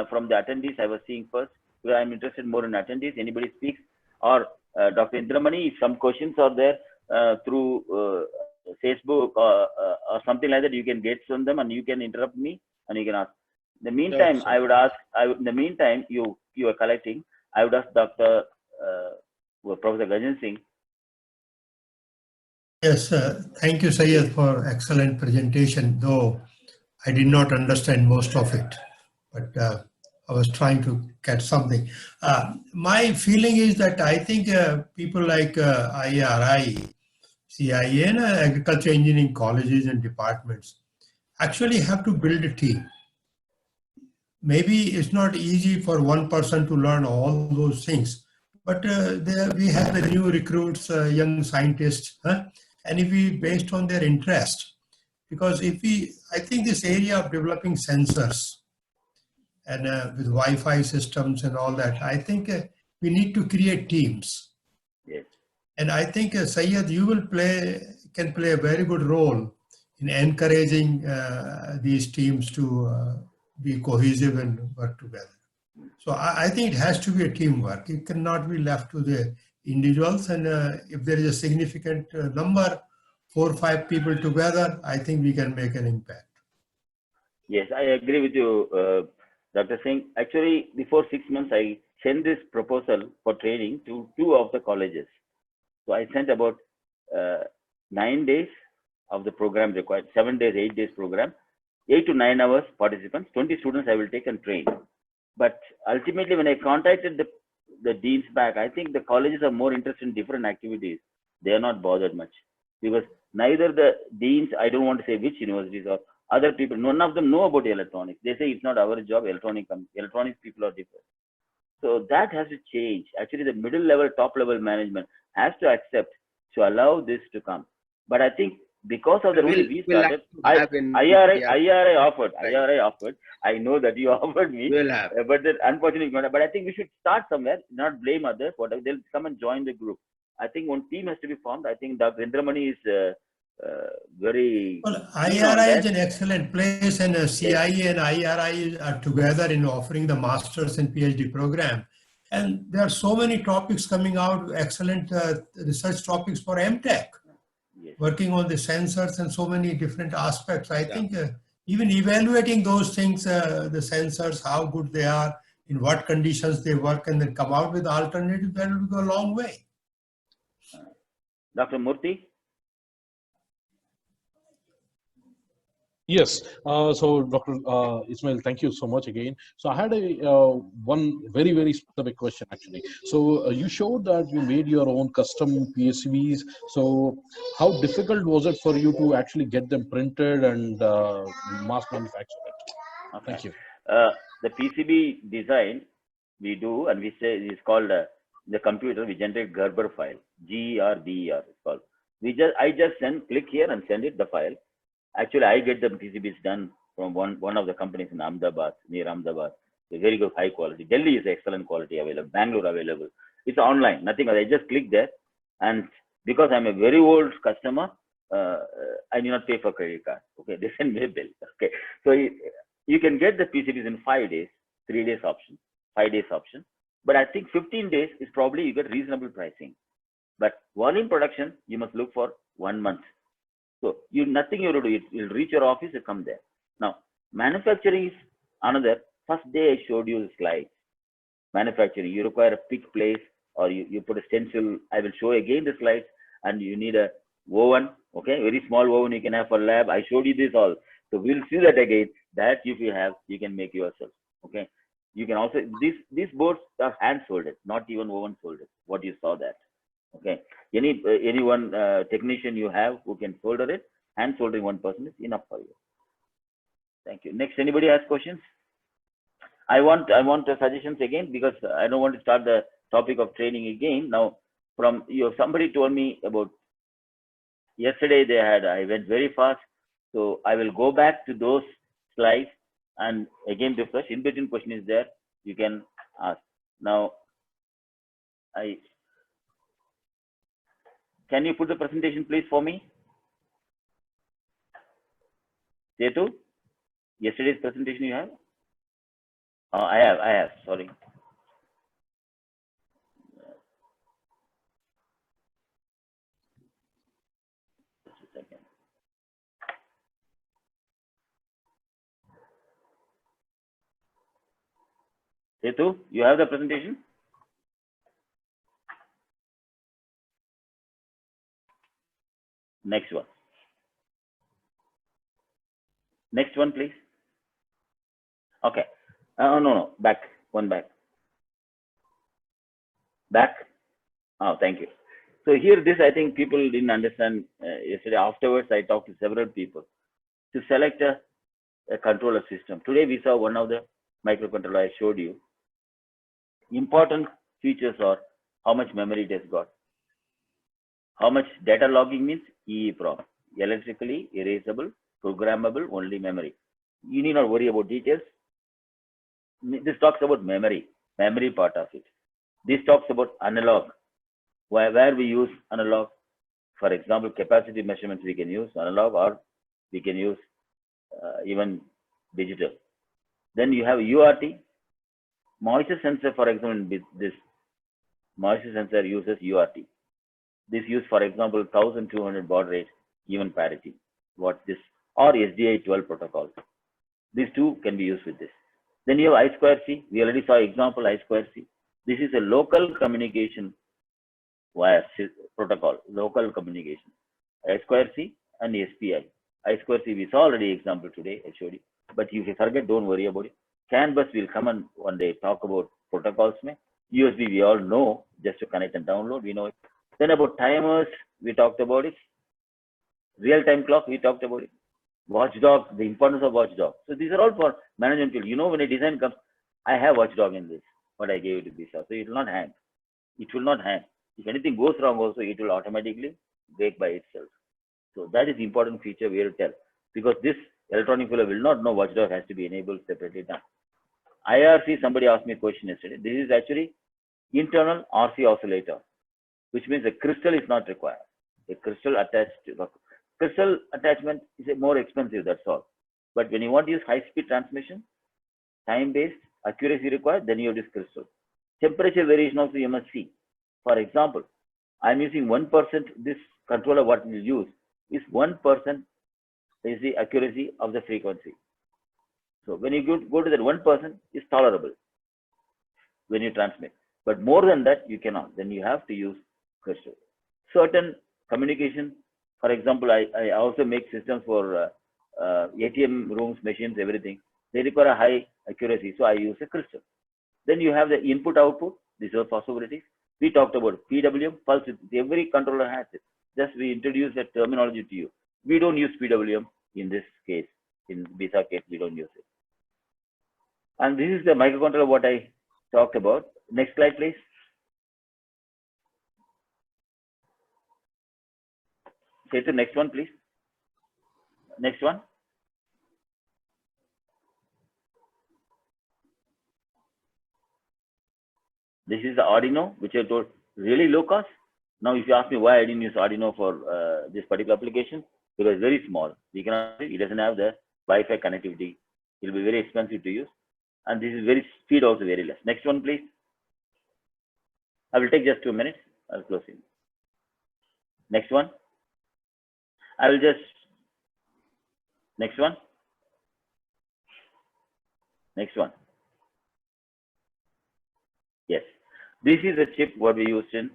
From the attendees, I was seeing first. Because I'm interested more in attendees. Anybody speaks, or Dr. Indramani, if some questions are there through Facebook or something like that, you can get from them and you can interrupt me and you can ask. In the meantime, yes, I would ask. In the meantime, you are collecting. I would ask Dr. Professor Gajan Singh. Yes, thank you, Syed, for excellent presentation. Though I did not understand most of it, but I was trying to catch something. My feeling is that I think people like IRI, CIA, and agriculture engineering colleges and departments actually have to build a team. Maybe it's not easy for one person to learn all those things, but we have the new recruits, young scientists, and if we based on their interest, because I think this area of developing sensors and with Wi-Fi systems and all that, I think we need to create teams. Yes. And I think Syed, you can play a very good role in encouraging these teams to be cohesive and work together. So I think it has to be a teamwork. It cannot be left to the individuals. And if there is a significant number, 4 or 5 people together, I think we can make an impact. Yes, I agree with you, Dr. Singh. Actually, before 6 months, I sent this proposal for training to 2 of the colleges. So I sent about 9 days of the program required, 7 days, 8 days program, 8 to 9 hours participants, 20 students I will take and train. But ultimately, when I contacted the deans back, I think the colleges are more interested in different activities. They are not bothered much, because neither the deans, I don't want to say which universities or other people, none of them know about electronics. They say it's not our job, electronics people are different. So that has to change. Actually, the middle level, top level management has to accept to allow this to come. But I think because of the rule we started, IRI offered. I know that you offered me, but then unfortunately, but I think we should start somewhere, not blame others. Whatever, they'll come and join the group. I think one team has to be formed. I think Dr. Indramani is very. Well, IRI is an excellent place, and CIA and IRI are together in offering the master's and PhD program. And there are so many topics coming out, excellent research topics for MTech. Yes. Working on the sensors and so many different aspects. I think even evaluating those things, the sensors, how good they are, in what conditions they work, and then come out with alternatives, that will go a long way. Dr. Murthy? Yes. So, Dr. Ismail, thank you so much again. So, I had one very, very specific question actually. So, you showed that you made your own custom PCBs. So, how difficult was it for you to actually get them printed and mass manufacture it? Okay. Thank you. The PCB design we do, and we say it's called the computer. We generate Gerber file, GERBER. It's called. I just click here and send it the file. Actually, I get the PCBs done from one of the companies in Ahmedabad, near Ahmedabad. It's very good, high quality. Delhi is excellent quality available. Bangalore available. It's online, nothing else. I just click there, and because I'm a very old customer, I do not pay for credit card. Okay, they send me a bill. Okay, so you can get the PCBs in 5 days, 3 days option, 5 days option. But I think 15 days is probably you get reasonable pricing. But volume production, you must look for 1 month. So nothing you have to do. You'll reach your office and come there. Now, manufacturing is another. First day I showed you the slides. Manufacturing, you require a pick place or you put a stencil. I will show again the slides, and you need a oven. Okay, very small oven you can have for lab. I showed you this all. So we'll see that again. That if you have, you can make yourself. Okay. You can also, these boards are hand soldered, not even oven soldered. What you saw that. Okay. Anyone technician you have who can solder it, hand soldering 1 person is enough for you. Thank you. Next, anybody has questions? I want suggestions again, because I don't want to start the topic of training again. Now, from you, somebody told me about yesterday I went very fast. So I will go back to those slides and again refresh. In between question is there, you can ask. Now, can you put the presentation please for me? Setu, yesterday's presentation you have? Oh, I have, sorry. Just a second. Setu, you have the presentation? Next one. Next one, please. Okay. No, back. One back. Back. Oh, thank you. So here, this I think people didn't understand yesterday. Afterwards, I talked to several people to select a controller system. Today, we saw one of the microcontroller I showed you. Important features are how much memory it has got. How much data logging means EEPROM, electrically erasable, programmable only memory. You need not worry about details. This talks about memory part of it. This talks about analog, where we use analog. For example, capacity measurements we can use analog, or we can use even digital. Then you have UART, moisture sensor. For example, this moisture sensor uses UART. This use, for example, 1200 baud rate, even parity. What this, or SDI 12 protocol. These two can be used with this. Then you have I2C. We already saw example I2C. This is a local communication via protocol, local communication. I2C and SPI. I2C we saw already example today, I showed you. But if you forget, don't worry about it. CAN bus will come and one day talk about protocols. USB we all know, just to connect and download, we know it. Then about timers, we talked about it. Real-time clock, we talked about it. Watchdog, the importance of watchdog. So these are all for management tool. You know, when a design comes, I have watchdog in this, what I gave it to this. So it will not hang. It will not hang. If anything goes wrong also, it will automatically break by itself. So that is the important feature we have to tell. Because this electronic fellow will not know watchdog has to be enabled separately done. IRC, somebody asked me a question yesterday. This is actually internal RC oscillator, which means a crystal is not required. A crystal attached to the crystal attachment is more expensive, that's all. But when you want to use high-speed transmission, time-based, accuracy required, then you have this crystal. Temperature variation also you must see. For example, I'm using 1%, this controller what we will use is 1% is the accuracy of the frequency. So when you go to that 1%, is tolerable when you transmit. But more than that, you cannot. Then you have to use crystal. Certain communication, for example, I also make systems for ATM rooms, machines, everything. They require a high accuracy, so I use a crystal. Then you have the input output. These are possibilities. We talked about PWM, pulse width. Every controller has it. Just we introduce that terminology to you. We don't use PWM in this case. In BISA case, we don't use it. And this is the microcontroller what I talked about. Next slide, please. Say the next one, please. Next one. This is the Arduino, which I told really low cost. Now, if you ask me why I didn't use Arduino for this particular application, because it's very small. It doesn't have the Wi-Fi connectivity. It will be very expensive to use. And this is very speed also very less. Next one, please. I will take just 2 minutes. I'll close it. Next one. I will just, next one. Next one. Yes. This is a chip what we used in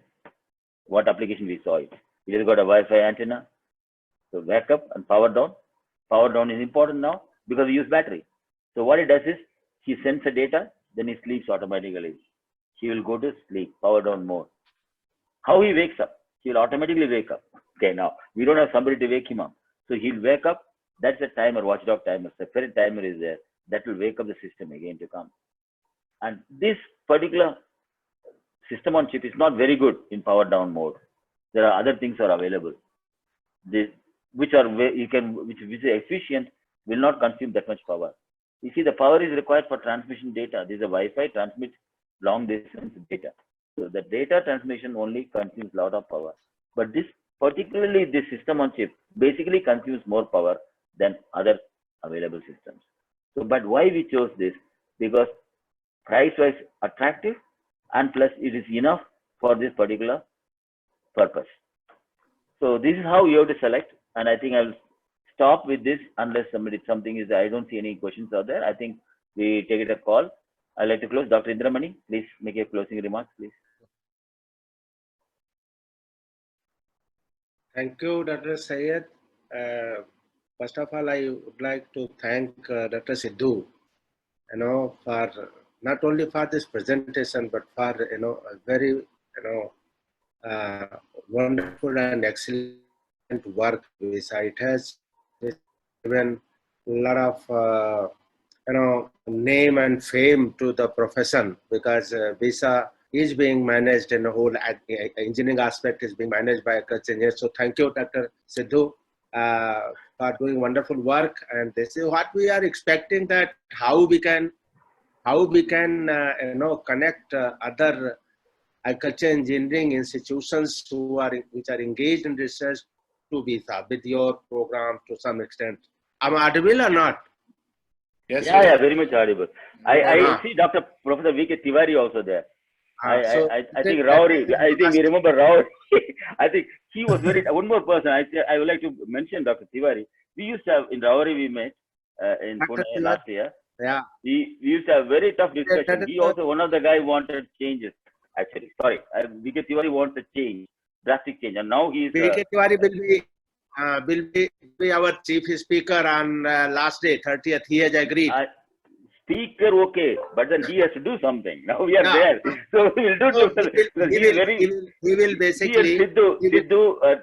what application we saw it. It has got a Wi-Fi antenna. So backup and power down. Power down is important now because we use battery. So what it does is he sends the data, then he sleeps automatically. He will go to sleep, power down mode. How he wakes up? He will automatically wake up. Okay, now we don't have somebody to wake him up. So he'll wake up. That's a timer, watchdog timer. Separate timer is there. That will wake up the system again to come. And this particular system on chip is not very good in power down mode. There are other things are available. This, which are you can which is efficient, will not consume that much power. You see, the power is required for transmission data. This is a Wi-Fi transmit long distance data. So the data transmission only consumes a lot of power. But this particularly this system on chip basically consumes more power than other available systems. So, but why we chose this? Because price-wise attractive, and plus it is enough for this particular purpose. So this is how you have to select, and I think I'll stop with this unless something is, I don't see any questions out there. I think we take it a call. I'd like to close. Dr. Indramani, please make a closing remarks, please. Thank you, Dr. Syed. First of all, I would like to thank Dr. Sidhu, for not only for this presentation, but for, a very, wonderful and excellent work. It has given a lot of, name and fame to the profession, because VISA is being managed in the whole engineering aspect is being managed by Kutch engineers. So thank you, Dr. Sidhu, for doing wonderful work. And this is what we are expecting, that how we can connect other agriculture engineering institutions which are engaged in research to VISA with your program to some extent. Am I audible or not? Yes. Yeah, very much audible. I see Dr. Professor V.K. Tiwari also there. I think Rauri. I think we remember Rauri. I think he was very. One more person. I would like to mention Dr. Tiwari. We used to have in Rauri we met in Pune last year. Yeah. We used to have very tough discussion. He also one of the guy wanted changes. Actually, sorry, V.K. Tiwari wants a change, drastic change, and now he is. V.K. Tiwari will be our chief speaker on last day, 30th. He has agreed. Speaker, okay, but then he has to do something. Now we are there, so we will do something. He will basically. Sidhu,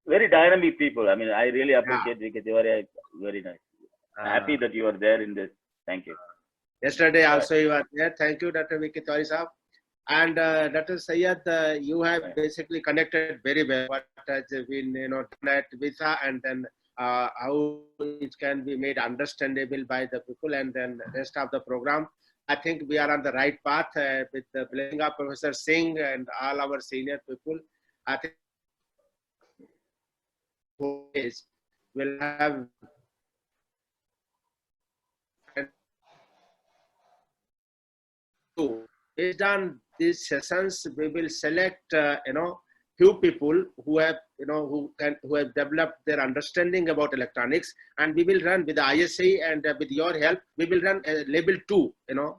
very dynamic people. I mean, I really appreciate V.K. Tiwari. Very nice. Happy that you are there in this. Thank you. Yesterday also you are there. Thank you, Dr. V.K. Tiwari sahab. And Dr. Syed, you have basically connected very well what has been done at VISA, and then how it can be made understandable by the people, and then the rest of the program. I think we are on the right path with the blessing of Professor Singh and all our senior people. I think we'll have based on these sessions, we will select few people who have who have developed their understanding about electronics, and we will run with the ISA, and with your help we will run level 2.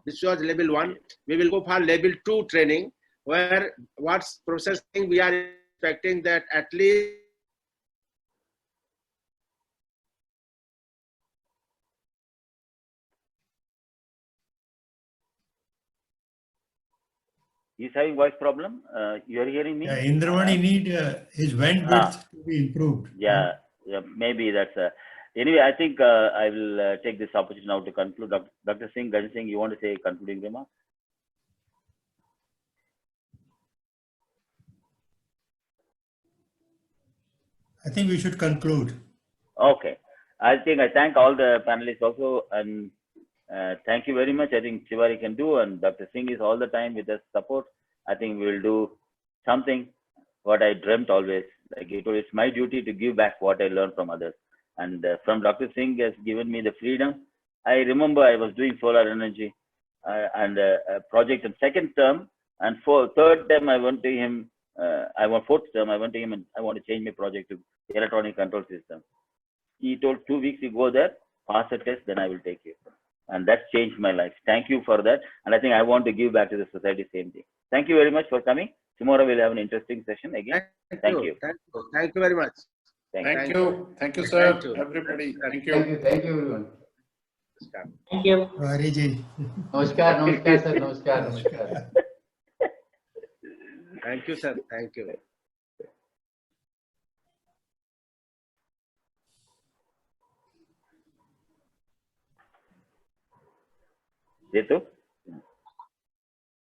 This was level 1. We will go for level 2 training, where what's processing we are expecting that at least He's having voice problem. You are hearing me? Yeah, Indramani need his bandwidth to be improved. Yeah, maybe that's. Anyway, I think I will take this opportunity now to conclude. Dr. Singh, Gajan Singh, you want to say a concluding remark? I think we should conclude. Okay. I think I thank all the panelists also, and thank you very much. I think Tiwari can do, and Dr. Singh is all the time with us support. I think we will do something what I dreamt always. Like it's my duty to give back what I learned from others. And from Dr. Singh has given me the freedom. I remember I was doing solar energy and a project in second term, and for third term I went to him. Fourth term I went to him and I want to change my project to electronic control system. He told 2 weeks you go there, pass a test, then I will take you. And that changed my life. Thank you for that. And I think I want to give back to the society same thing. Thank you very much for coming. Tomorrow we'll have an interesting session again. Thank you. Thank you very much. Thank you. Thank you, sir. Thank you. Everybody. Thank you. Thank you everyone. Thank you. Hari ji. Namaskar, sir. Namaskar. Thank you, sir. Thank you. Jetu?